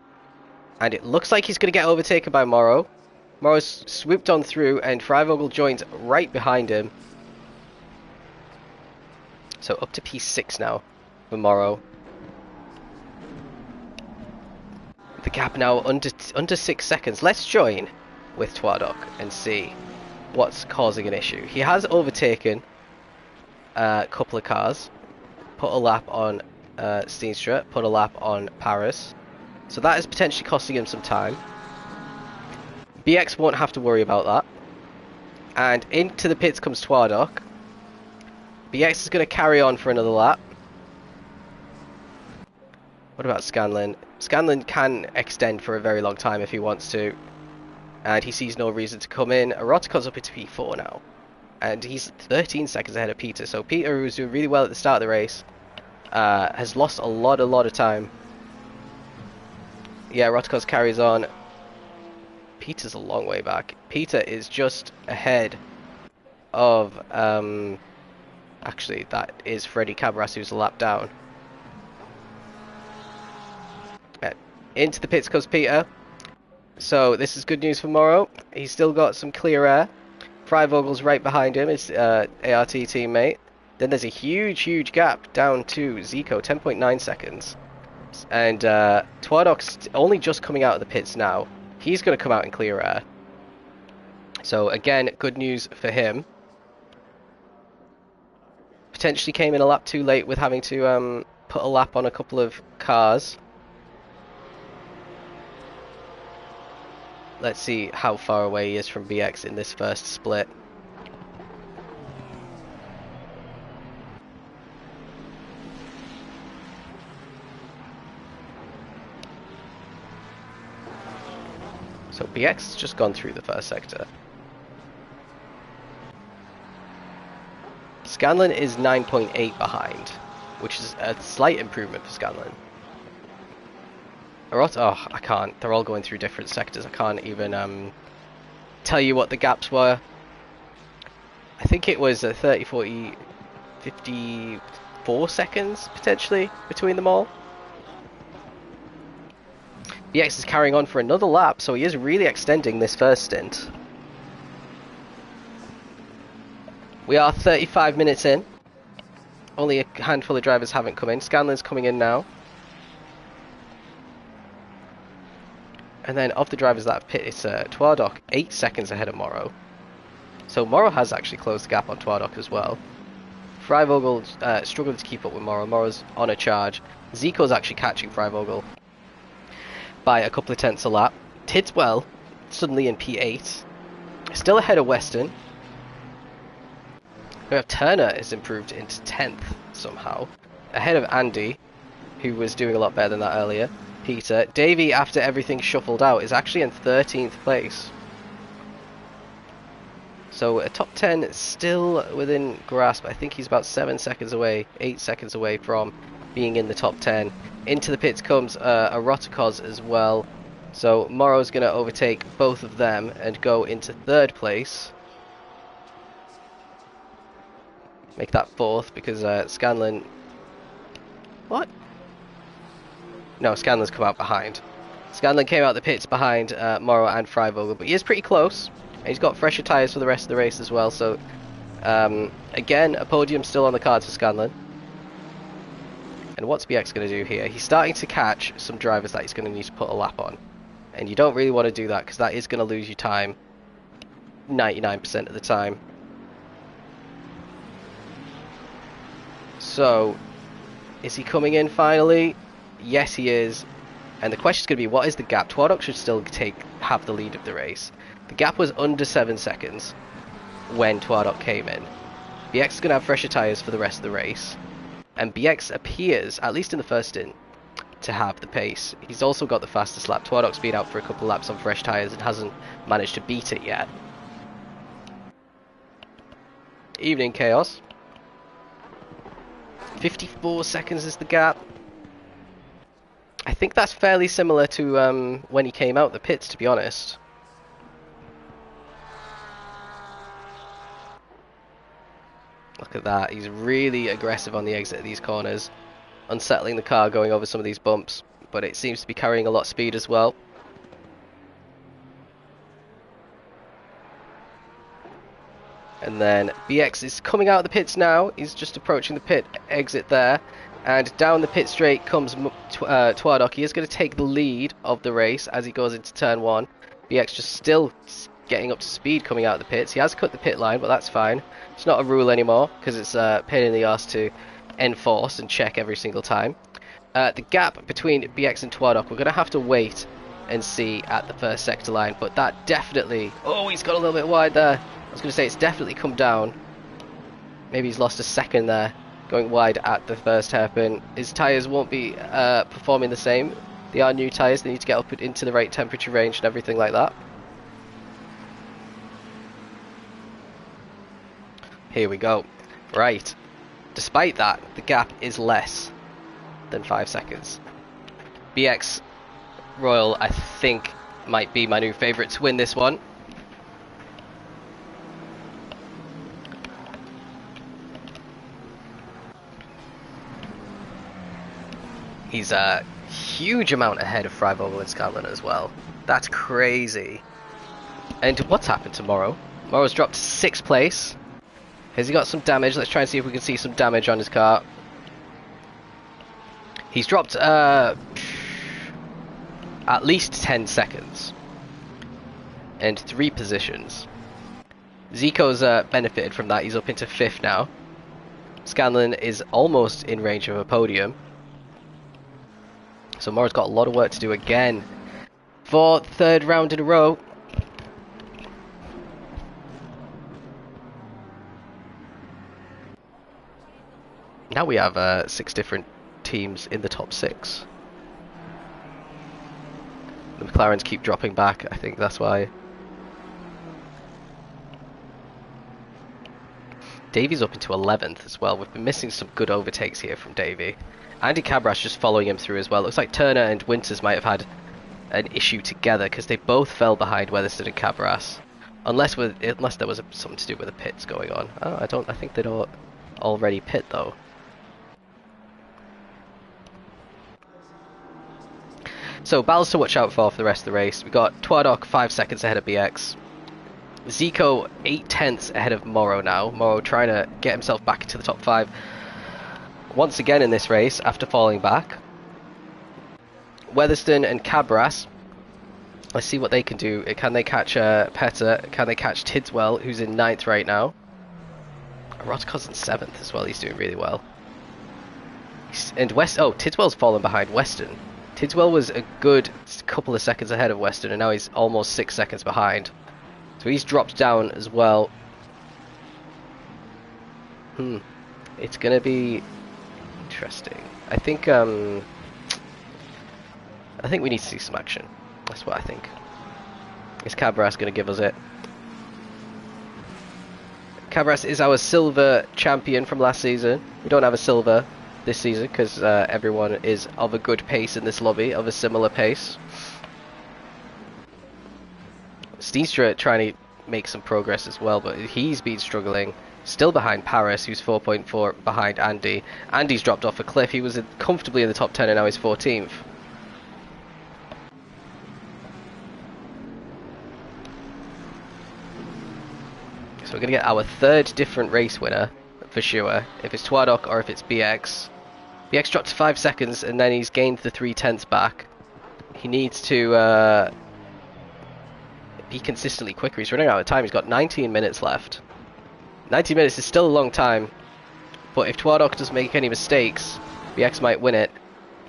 And it looks like he's going to get overtaken by Morrow. Morrow's swooped on through and Freivogel joins right behind him. So up to P6 now for Morrow. The gap now under 6 seconds. Let's join with Twardok and see what's causing an issue. He has overtaken a couple of cars, put a lap on Steenstra, put a lap on Paris, so that is potentially costing him some time. BX won't have to worry about that, and into the pits comes Twardok. BX is going to carry on for another lap. What about Scanlon? Scanlon can extend for a very long time if he wants to, and he sees no reason to come in. Erotica's up into P4 now, and he's 13 seconds ahead of Peter. So Peter, who was doing really well at the start of the race, has lost a lot of time. Yeah, Erotica's carries on. Peter's a long way back. Peter is just ahead of, actually, that is Freddie Cabras, who's a lap down. Into the pits comes Peter. So this is good news for Morrow. He's still got some clear air. Freivogel's right behind him, his ART teammate. Then there's a huge gap down to Zico, 10.9 seconds. And Twardok's only just coming out of the pits now. He's going to come out in clear air. So again, good news for him. Potentially came in a lap too late with having to put a lap on a couple of cars. Let's see how far away he is from BX in this first split. So BX has just gone through the first sector. Scanlon is 9.8 behind, which is a slight improvement for Scanlon. Oh, I can't. They're all going through different sectors. I can't even tell you what the gaps were. I think it was 30, 40, 54 seconds, potentially, between them all. BX is carrying on for another lap, so he is really extending this first stint. We are 35 minutes in. Only a handful of drivers haven't come in. Scanlon's coming in now. And then of the drivers that have pit, it's Twardok 8 seconds ahead of Morrow. So Morrow has actually closed the gap on Twardok as well. Freivogel struggling to keep up with Morrow. Morrow's on a charge. Zico's actually catching Freivogel by a couple of tenths a lap. Tidswell suddenly in P8. Still ahead of Weston. We have Turner is improved into 10th somehow. Ahead of Andy, who was doing a lot better than that earlier. Peter. Davey, after everything shuffled out, is actually in 13th place. So a top 10 still within grasp. I think he's about 7 seconds away, 8 seconds away from being in the top 10. Into the pits comes Eroticos as well. So Morrow's going to overtake both of them and go into 3rd place. Make that 4th because Scanlon... What? No, Scanlon's come out behind. Scanlon came out the pits behind Morrow and Freivogel, but he is pretty close. And he's got fresher tyres for the rest of the race as well, so again, a podium still on the cards for Scanlon. And what's BX going to do here? He's starting to catch some drivers that he's going to need to put a lap on. And you don't really want to do that because that is going to lose you time 99% of the time. So, is he coming in finally? Yes, he is. And the question is going to be, what is the gap? Twardok should still have the lead of the race. The gap was under 7 seconds when Twardok came in. BX is going to have fresher tyres for the rest of the race. And BX appears, at least in the first stint, to have the pace. He's also got the fastest lap. Twardok's been out for a couple of laps on fresh tyres and hasn't managed to beat it yet. Evening Chaos. 54 seconds is the gap. I think that's fairly similar to when he came out the pits, to be honest. Look at that, he's really aggressive on the exit of these corners, unsettling the car going over some of these bumps, but it seems to be carrying a lot of speed as well. And then BX is coming out of the pits now. He's just approaching the pit exit there. And down the pit straight comes Twardok. He is going to take the lead of the race as he goes into turn 1. BX just still getting up to speed coming out of the pits. He has cut the pit line, but that's fine. It's not a rule anymore because it's a pain in the arse to enforce and check every single time. The gap between BX and Twardok, we're going to have to wait and see at the first sector line. But that definitely... Oh, he's got a little bit wide there. I was going to say it's definitely come down. Maybe he's lost a second there, going wide at the first hairpin. His tyres won't be performing the same. They are new tyres, they need to get up into the right temperature range and everything like that. Here we go. Right. Despite that, the gap is less than 5 seconds. BX Royal, I think, might be my new favourite to win this one. He's a huge amount ahead of Freiburg and Scotland as well. That's crazy. And what's happened to Morrow? Morrow's dropped to 6th place. Has he got some damage? Let's try and see if we can see some damage on his car. He's dropped at least 10 seconds. And 3 positions. Zico's benefited from that. He's up into 5th now. Scanlon is almost in range of a podium. So Morrow's got a lot of work to do again for the 3rd round in a row. Now we have 6 different teams in the top 6. The McLarens keep dropping back, I think that's why. Davy's up into 11th as well. We've been missing some good overtakes here from Davy. Andy Cabras just following him through as well. Looks like Turner and Winters might have had an issue together because they both fell behind Weatherston and Cabras. Unless there was something to do with the pits going on. Oh, I think they'd already pit though. So battles to watch out for the rest of the race. We got Twardok 5 seconds ahead of BX. Zico 8/10 ahead of Morrow now. Morrow trying to get himself back into the top 5 once again in this race after falling back. Weatherston and Cabras. Let's see what they can do. Can they catch Petter? Can they catch Tidswell, who's in 9th right now? Rodco's in 7th as well. He's doing really well. And Tidswell's fallen behind Weston. Tidswell was a good couple of seconds ahead of Weston, and now he's almost 6 seconds behind. So he's dropped down as well. It's going to be interesting. I think we need to see some action. That's what I think. Is Cabras going to give us it? Cabras is our silver champion from last season. We don't have a silver this season because everyone is of a good pace in this lobby, of a similar pace. Steenstra trying to make some progress as well, but he's been struggling. Still behind Paris, who's 4.4 behind Andy. Andy's dropped off a cliff. He was comfortably in the top 10 and now he's 14th. So we're going to get our 3rd different race winner for sure. If it's Twardok or if it's BX. BX dropped to 5 seconds and then he's gained the 3/10 back. He needs to be consistently quicker. He's running out of time. He's got 19 minutes left. 90 minutes is still a long time, but if Twardok doesn't make any mistakes, BX might win it.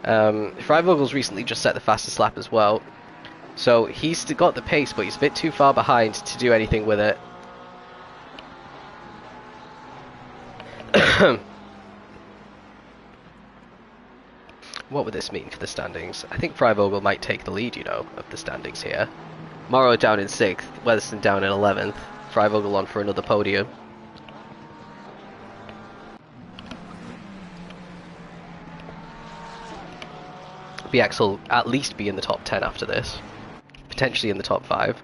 Freivogel's recently just set the fastest lap as well. So he's got the pace, but he's a bit too far behind to do anything with it. What would this mean for the standings? I think Freivogel might take the lead, you know, of the standings here. Morrow down in 6th, Weatherston down in 11th, Freivogel on for another podium. BX will at least be in the top 10 after this, potentially in the top 5.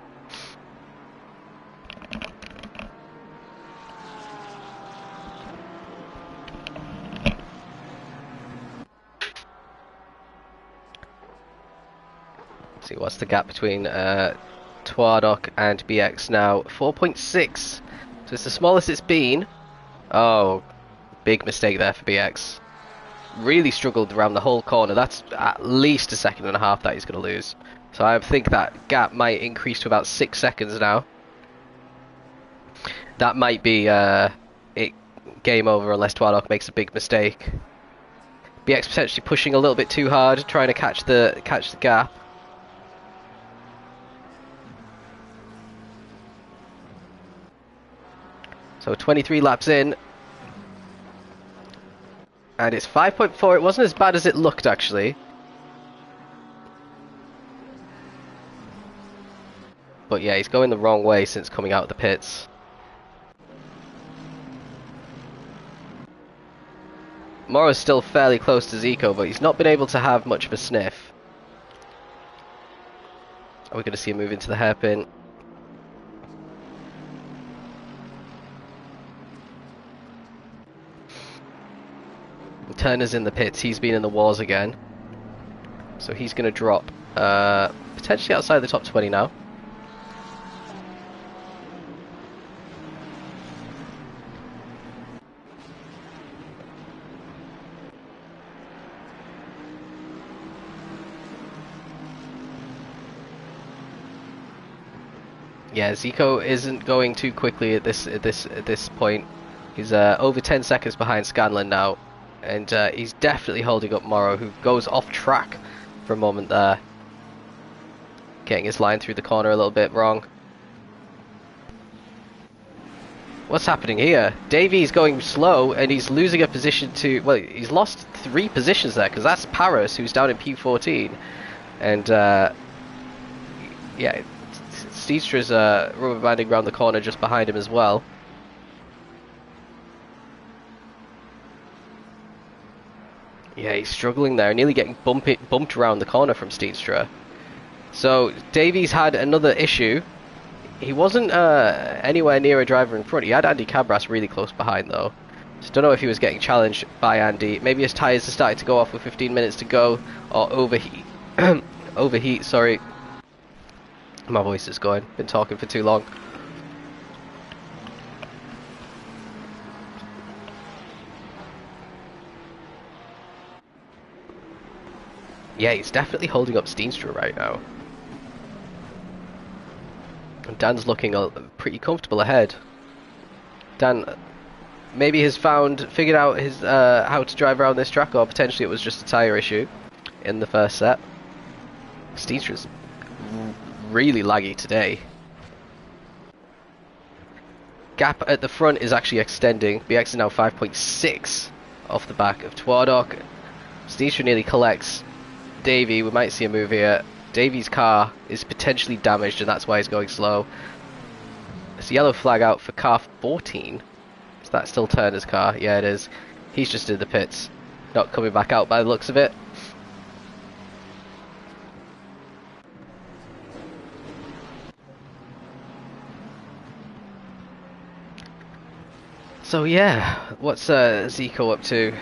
See what's the gap between Twardock and BX now. 4.6, so it's the smallest it's been. Oh, big mistake there for BX. Really struggled around the whole corner. That's at least a second and a half that he's going to lose. So I think that gap might increase to about 6 seconds now. That might be it, game over unless Twardock makes a big mistake. BX potentially pushing a little bit too hard, trying to catch the gap. So 23 laps in. And it's 5.4. It wasn't as bad as it looked, actually. But yeah, he's going the wrong way since coming out of the pits. Morrow's still fairly close to Zico, but he's not been able to have much of a sniff. Are we going to see him move into the hairpin? Turner's in the pits, he's been in the wars again. So he's going to drop potentially outside the top 20 now. Yeah, Zico isn't going too quickly at this point. He's over 10 seconds behind Scanlon now. And he's definitely holding up Morrow, who goes off track for a moment there. Getting his line through the corner a little bit wrong. What's happening here? Davy's going slow, and he's losing a position to... Well, he's lost 3 positions there, because that's Paris, who's down in P14. And, yeah, Steedstra's rubber banding around the corner just behind him as well. Yeah, he's struggling there, nearly getting bumped around the corner from Steenstra. So, Davies had another issue. He wasn't anywhere near a driver in front. He had Andy Cabras really close behind, though. Just don't know if he was getting challenged by Andy. Maybe his tyres are starting to go off with 15 minutes to go, or overheat. Overheat, sorry. My voice is going. Been talking for too long. Yeah, he's definitely holding up Steenstra right now. And Dan's looking pretty comfortable ahead. Dan maybe has figured out his how to drive around this track, or potentially it was just a tyre issue in the first set. Steenstra's really laggy today. Gap at the front is actually extending. BX is now 5.6 off the back of Twardock. Steenstra nearly collects Davy. We might see a move here. Davy's car is potentially damaged, and that's why he's going slow. It's a yellow flag out for car 14. Is that still Turner's car? Yeah, it is. He's just in the pits. Not coming back out by the looks of it. So yeah, what's Zico up to?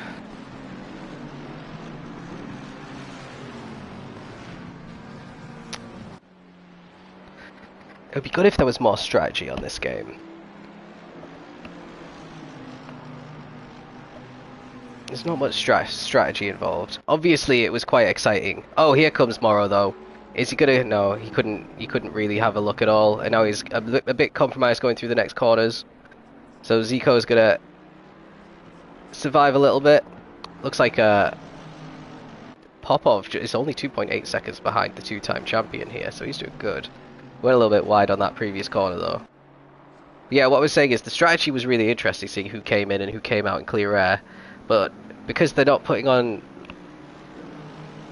It would be good if there was more strategy on this game. There's not much strategy involved. Obviously, it was quite exciting. Oh, here comes Morrow, though. Is he gonna? No, he couldn't really have a look at all. And now he's a bit compromised going through the next corners. So Zico's gonna survive a little bit. Looks like Popov is only 2.8 seconds behind the two-time champion here, so he's doing good. Went a little bit wide on that previous corner, though. Yeah, what we're saying is the strategy was really interesting, seeing who came in and who came out in clear air. But because they're not putting on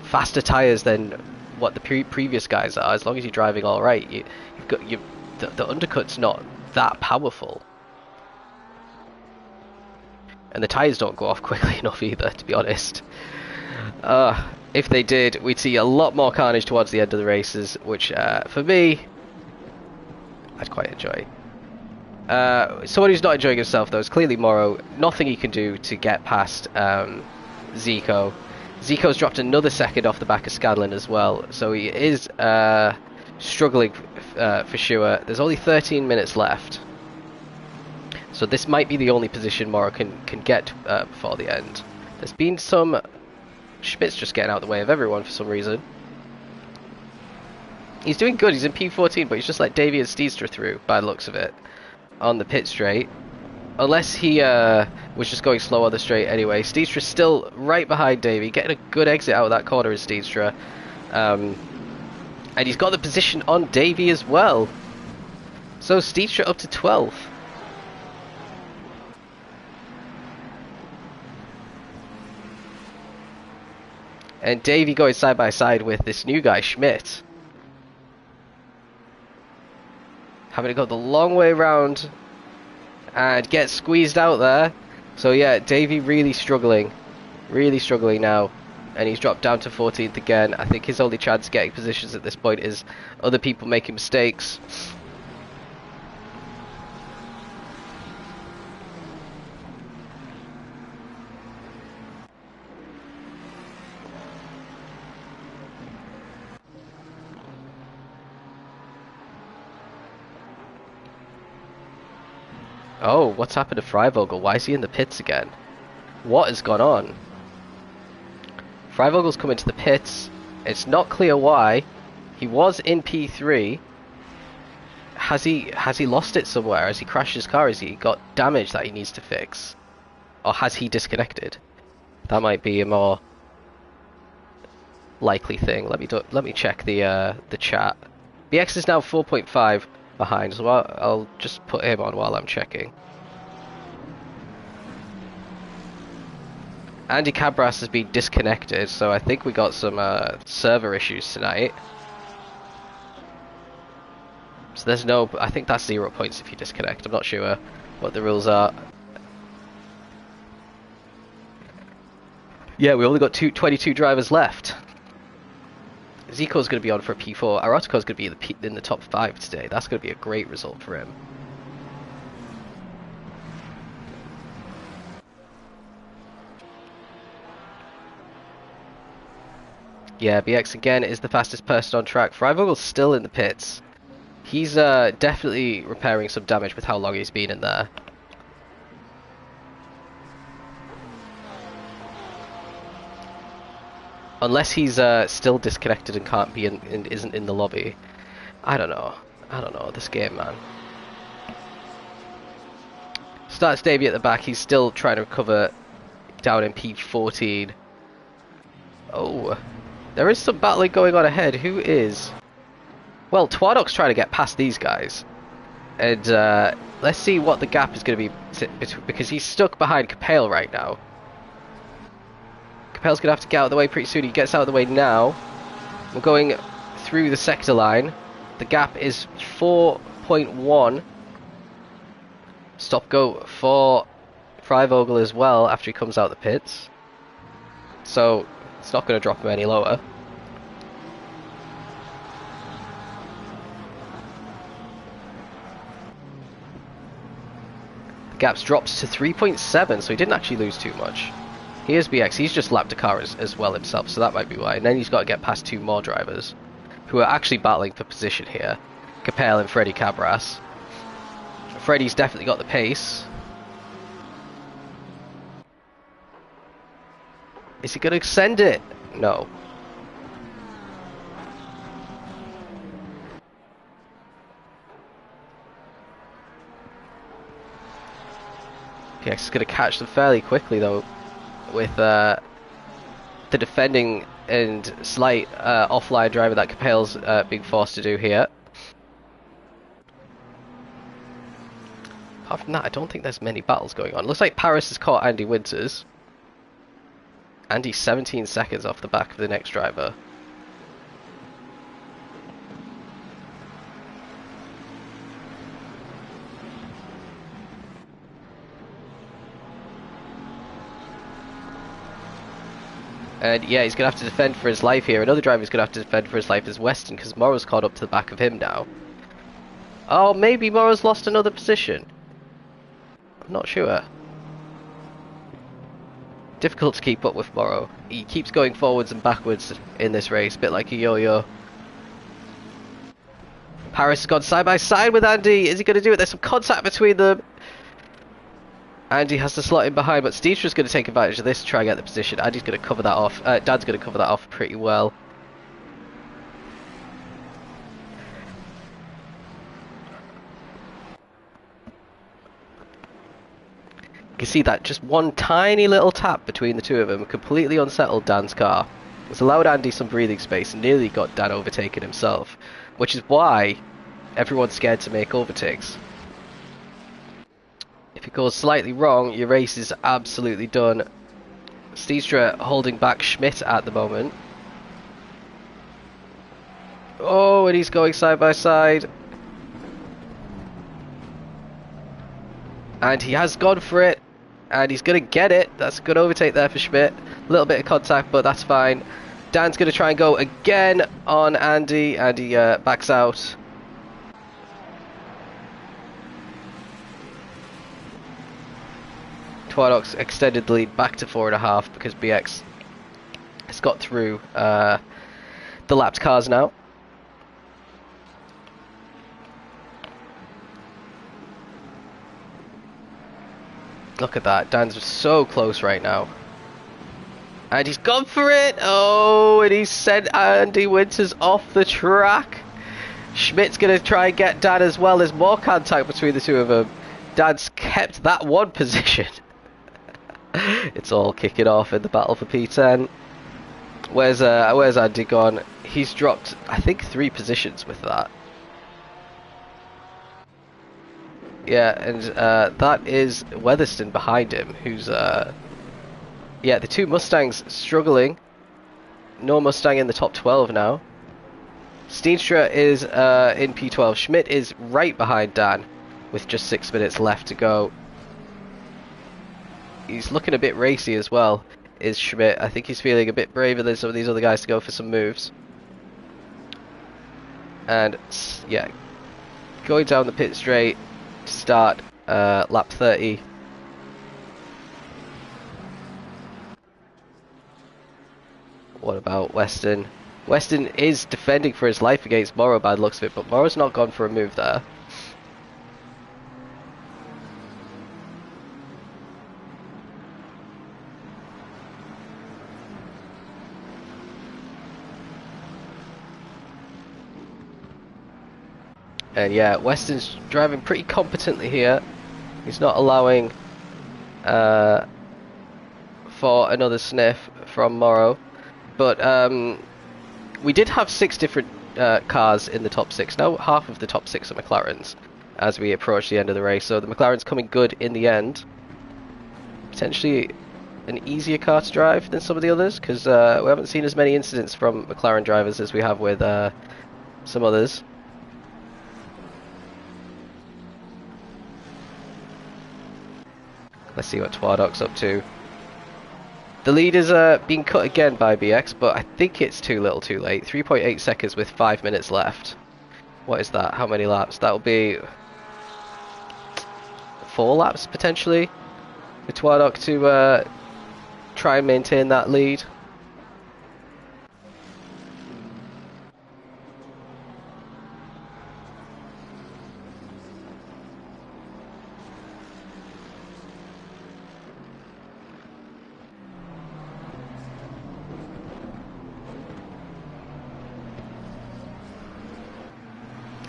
faster tyres than what the previous guys are, as long as you're driving all right, the undercut's not that powerful. And the tyres don't go off quickly enough either, to be honest. If they did, we'd see a lot more carnage towards the end of the races, which, for me, I'd quite enjoy. Someone who's not enjoying himself, though, is clearly Morrow. Nothing he can do to get past Zico. Zico's dropped another second off the back of Scadlin as well, so he is struggling for sure. There's only 13 minutes left. So this might be the only position Morrow can get before the end. There's been some... Schmidt's just getting out of the way of everyone for some reason. He's doing good, he's in P14, but he's just let Davey and Steedstra through, by the looks of it, on the pit straight. Unless he was just going slow on the straight anyway. Steedstra's still right behind Davey, getting a good exit out of that corner is Steedstra. And he's got the position on Davey as well. So Steedstra up to 12th. And Davey going side by side with this new guy, Schmidt. Having to go the long way around and get squeezed out there. So yeah, Davey really struggling now. And he's dropped down to 14th again. I think his only chance of getting positions at this point is other people making mistakes. Oh, what's happened to Freivogel? Why is he in the pits again? What has gone on? Freivogel's come into the pits. It's not clear why. He was in P3. Has he lost it somewhere? Has he crashed his car? Has he got damage that he needs to fix? Or has he disconnected? That might be a more likely thing. Let me check the chat. BX is now 4.5 behind, so I'll just put him on while I'm checking. Andy Cabras has been disconnected, so I think we got some server issues tonight. So there's no... I think that's 0 points if you disconnect. I'm not sure what the rules are. Yeah, we only got 22 drivers left. Zico's going to be on for a P4. Arotico's going to be in the top 5 today. That's going to be a great result for him. Yeah, BX again is the fastest person on track. Freivogel's still in the pits. He's definitely repairing some damage with how long he's been in there. Unless he's still disconnected and can't be and isn't in the lobby. I don't know. This game, man. Starts Davey at the back. He's still trying to recover down in P14. Oh, there is some battling going on ahead. Who is? Well, Twadok's trying to get past these guys. And let's see what the gap is going to be, because he's stuck behind Capel right now. Capel's going to have to get out of the way pretty soon. He gets out of the way now. We're going through the sector line. The gap is 4.1. Stop go for Freivogel as well after he comes out the pits. So it's not going to drop him any lower. The gap's dropped to 3.7, so he didn't actually lose too much. Here's BX, he's just lapped a car as well himself, so that might be why. And then he's got to get past 2 more drivers, who are actually battling for position here. Capel and Freddy Cabras. Freddy's definitely got the pace. Is he going to send it? No. PX is going to catch them fairly quickly though, with the defending and slight offline driver that Capel's being forced to do here. Apart from that, I don't think there's many battles going on. Looks like Paris has caught Andy Winters. Andy's 17 seconds off the back of the next driver. And yeah, he's going to have to defend for his life here. Another driver's going to have to defend for his life is Weston, because Morrow's caught up to the back of him now. Oh, maybe Morrow's lost another position. I'm not sure. Difficult to keep up with Morrow. He keeps going forwards and backwards in this race, a bit like a yo-yo. Paris has gone side by side with Andy. Is he going to do it? There's some contact between them. Andy has to slot in behind, but Steestra's going to take advantage of this to try and get the position. Andy's going to cover that off. Dan's going to cover that off pretty well. You can see that just one tiny little tap between the two of them completely unsettled Dan's car. It's allowed Andy some breathing space and nearly got Dan overtaken himself, which is why everyone's scared to make overtakes. If it goes slightly wrong, your race is absolutely done. Steestra holding back Schmidt at the moment. Oh, and he's going side by side. And he has gone for it. And he's going to get it. That's a good overtake there for Schmidt. A little bit of contact, but that's fine. Dan's going to try and go again on Andy. Andy backs out. Twardock's extended the lead back to 4.5 because BX has got through the lapped cars now. Look at that. Dan's so close right now. And he's gone for it. Oh, and he's sent Andy Winters off the track. Schmidt's going to try and get Dan as well. There's more contact between the two of them. Dan's kept that one position. It's all kicking off in the battle for P10. Where's Andy gone? He's dropped, I think, 3 positions with that. Yeah, and that is Weatherston behind him, who's yeah, the two Mustangs struggling. No Mustang in the top 12 now. Steenstra is in P12. Schmidt is right behind Dan with just 6 minutes left to go. He's looking a bit racy as well, is Schmidt. I think he's feeling a bit braver than some of these other guys to go for some moves. And yeah, going down the pit straight to start lap 30. What about Weston? Weston is defending for his life against Morrow by the looks of it, but Morrow's not gone for a move there. And yeah, Weston's driving pretty competently here. He's not allowing for another sniff from Morrow. But we did have 6 different cars in the top 6. Now half of the top 6 are McLarens as we approach the end of the race. So the McLaren's coming good in the end. Potentially an easier car to drive than some of the others, because we haven't seen as many incidents from McLaren drivers as we have with some others. Let's see what Twardock's up to. The lead is being cut again by BX, but I think it's too little too late. 3.8 seconds with 5 minutes left. What is that? How many laps? That'll be 4 laps potentially for Twardock to try and maintain that lead.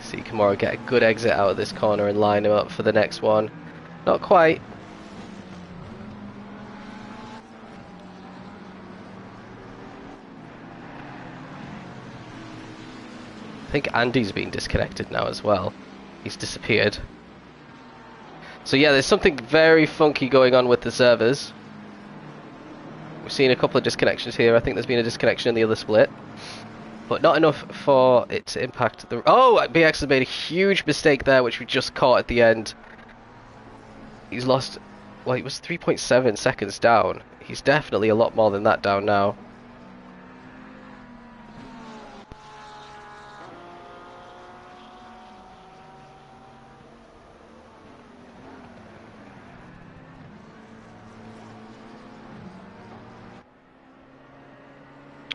See Kamara get a good exit out of this corner and line him up for the next one. Not quite. I think Andy's been disconnected now as well. He's disappeared. So yeah, there's something very funky going on with the servers. We've seen a couple of disconnections here. I think there's been a disconnection in the other split. But not enough for it to impact the... Oh! BX has made a huge mistake there, which we just caught at the end. He's lost... Well, he was 3.7 seconds down. He's definitely a lot more than that down now.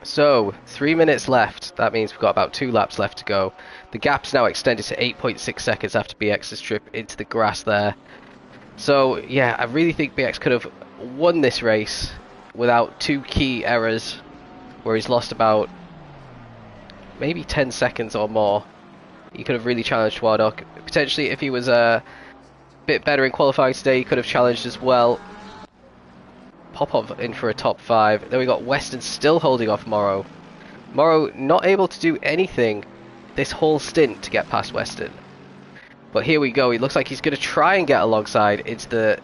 So, 3 minutes left. That means we've got about 2 laps left to go. The gap's now extended to 8.6 seconds after BX's trip into the grass there. So, yeah, I really think BX could have won this race without 2 key errors, where he's lost about maybe 10 seconds or more. He could have really challenged Wardock. Potentially, if he was a bit better in qualifying today, he could have challenged as well. Popov in for a top 5. Then we got Weston still holding off Morrow. Morrow not able to do anything this whole stint to get past Weston. But here we go. He looks like he's going to try and get alongside into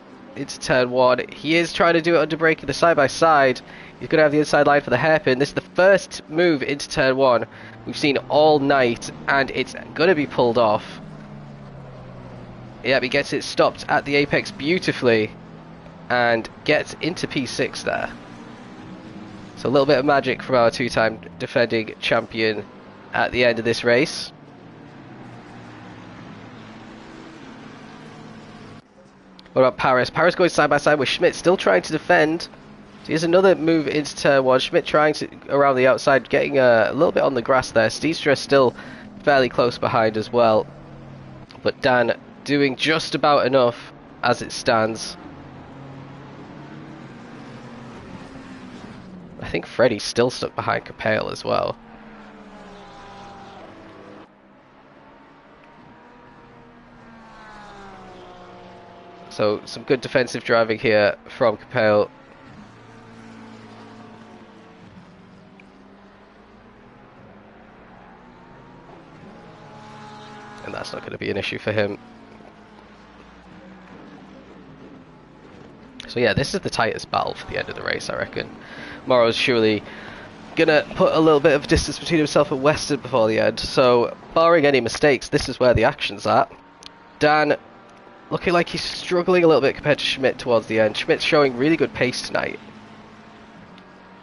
turn 1. He is trying to do it under braking the side by side. He's going to have the inside line for the hairpin. This is the first move into turn 1 we've seen all night, and it's going to be pulled off. Yep, he gets it stopped at the apex beautifully and gets into P6 there. So a little bit of magic from our 2-time defending champion at the end of this race. What about Paris? Paris going side by side with Schmidt, still trying to defend. So here's another move into turn 1. Schmidt trying to around the outside, getting a little bit on the grass there. Steenstra still fairly close behind as well. But Dan doing just about enough as it stands. I think Freddie's still stuck behind Capale as well. So some good defensive driving here from Capale. And that's not going to be an issue for him. So yeah, this is the tightest battle for the end of the race, I reckon. Morrow's surely gonna put a little bit of distance between himself and Weston before the end. So, barring any mistakes, this is where the action's at. Dan looking like he's struggling a little bit compared to Schmidt towards the end. Schmidt's showing really good pace tonight.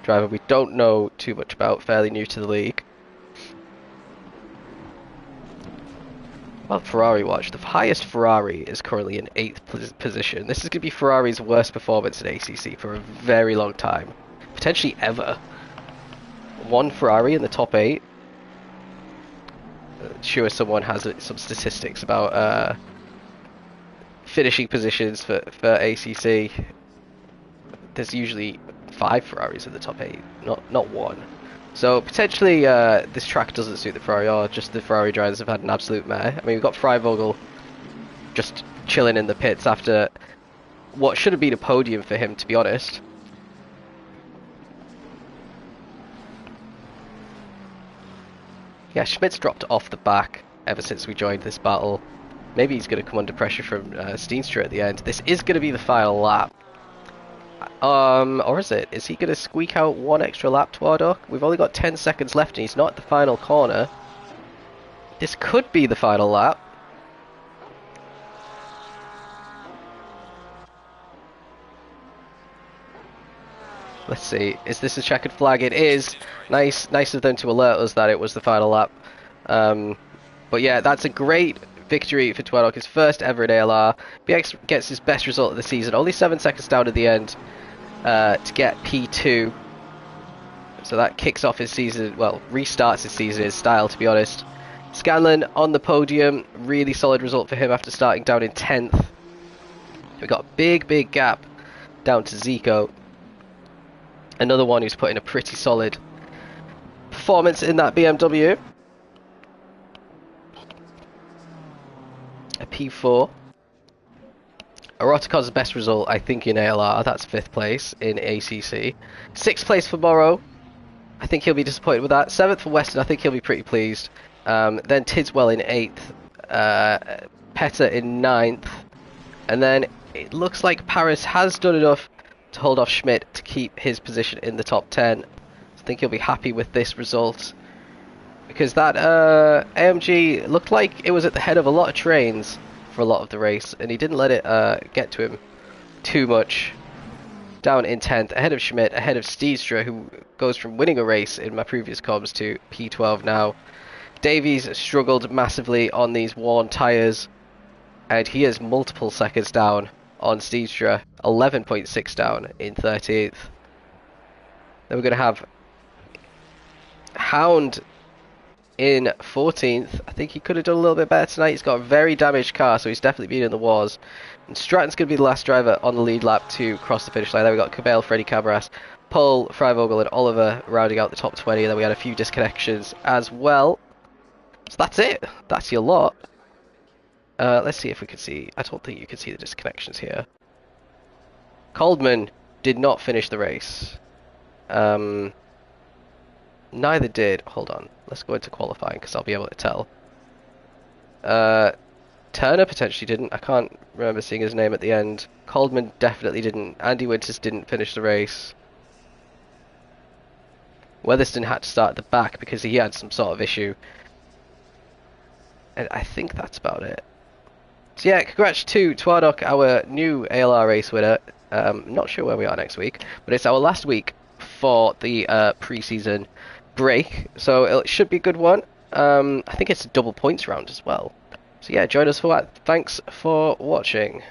Driver we don't know too much about, fairly new to the league. Well, Ferrari watch. The highest Ferrari is currently in 8th position. This is going to be Ferrari's worst performance in ACC for a very long time. Potentially ever. One Ferrari in the top 8. Sure, someone has some statistics about finishing positions for ACC. There's usually 5 Ferraris in the top 8, not one. So potentially this track doesn't suit the Ferrari, or just the Ferrari drivers have had an absolute mare. I mean, we've got Freivogel just chilling in the pits after what should have been a podium for him, to be honest. Yeah, Schmidt's dropped off the back ever since we joined this battle. Maybe he's going to come under pressure from Steenstra at the end. This is going to be the final lap. Or is it? Is he going to squeak out one extra lap to Wardock? We've only got 10 seconds left and he's not at the final corner. This could be the final lap. Let's see. Is this a checkered flag? It is. Nice of them to alert us that it was the final lap. But yeah, that's a great victory for Wardock. His first ever in ALR. BX gets his best result of the season. Only 7 seconds down at the end to get P2. So that kicks off his season. Well, restarts his season in style, to be honest. Scanlon on the podium. Really solid result for him after starting down in 10th. We've got a big gap down to Zico. Another one who's put in a pretty solid performance in that BMW. A P4. Eroticon's best result, I think, in ALR. That's 5th place in ACC. 6th place for Morrow. I think he'll be disappointed with that. 7th for Weston. I think he'll be pretty pleased. Then Tidswell in 8th. Petter in 9th. And then it looks like Paris has done enough to hold off Schmidt to keep his position in the top 10. I think he'll be happy with this result. Because that AMG looked like it was at the head of a lot of trains for a lot of the race. And he didn't let it get to him too much. Down in 10th, ahead of Schmidt, ahead of Steedstra, who goes from winning a race in my previous comms to P12 now. Davies struggled massively on these worn tyres, and he is multiple seconds down on Steedstra, 11.6 down in 13th. Then we're going to have Hound in 14th. I think he could have done a little bit better tonight. He's got a very damaged car, so he's definitely been in the wars. And Stratton's going to be the last driver on the lead lap to cross the finish line. Then we got Cabell, Freddie Cabras, Paul, Freivogel and Oliver rounding out the top 20. And then we had a few disconnections as well. So that's it. That's your lot. Let's see if we can see. I don't think you can see the disconnections here. Coldman did not finish the race. Neither did. Hold on. Let's go into qualifying because I'll be able to tell. Turner potentially didn't. I can't remember seeing his name at the end. Coldman definitely didn't. Andy Winters didn't finish the race. Weatherston had to start at the back because he had some sort of issue. And I think that's about it. So yeah, congrats to Twadok, our new ALR race winner. Not sure where we are next week, but it's our last week for the pre-season break. So it should be a good one. I think it's a double points round as well. So yeah, join us for that. Thanks for watching.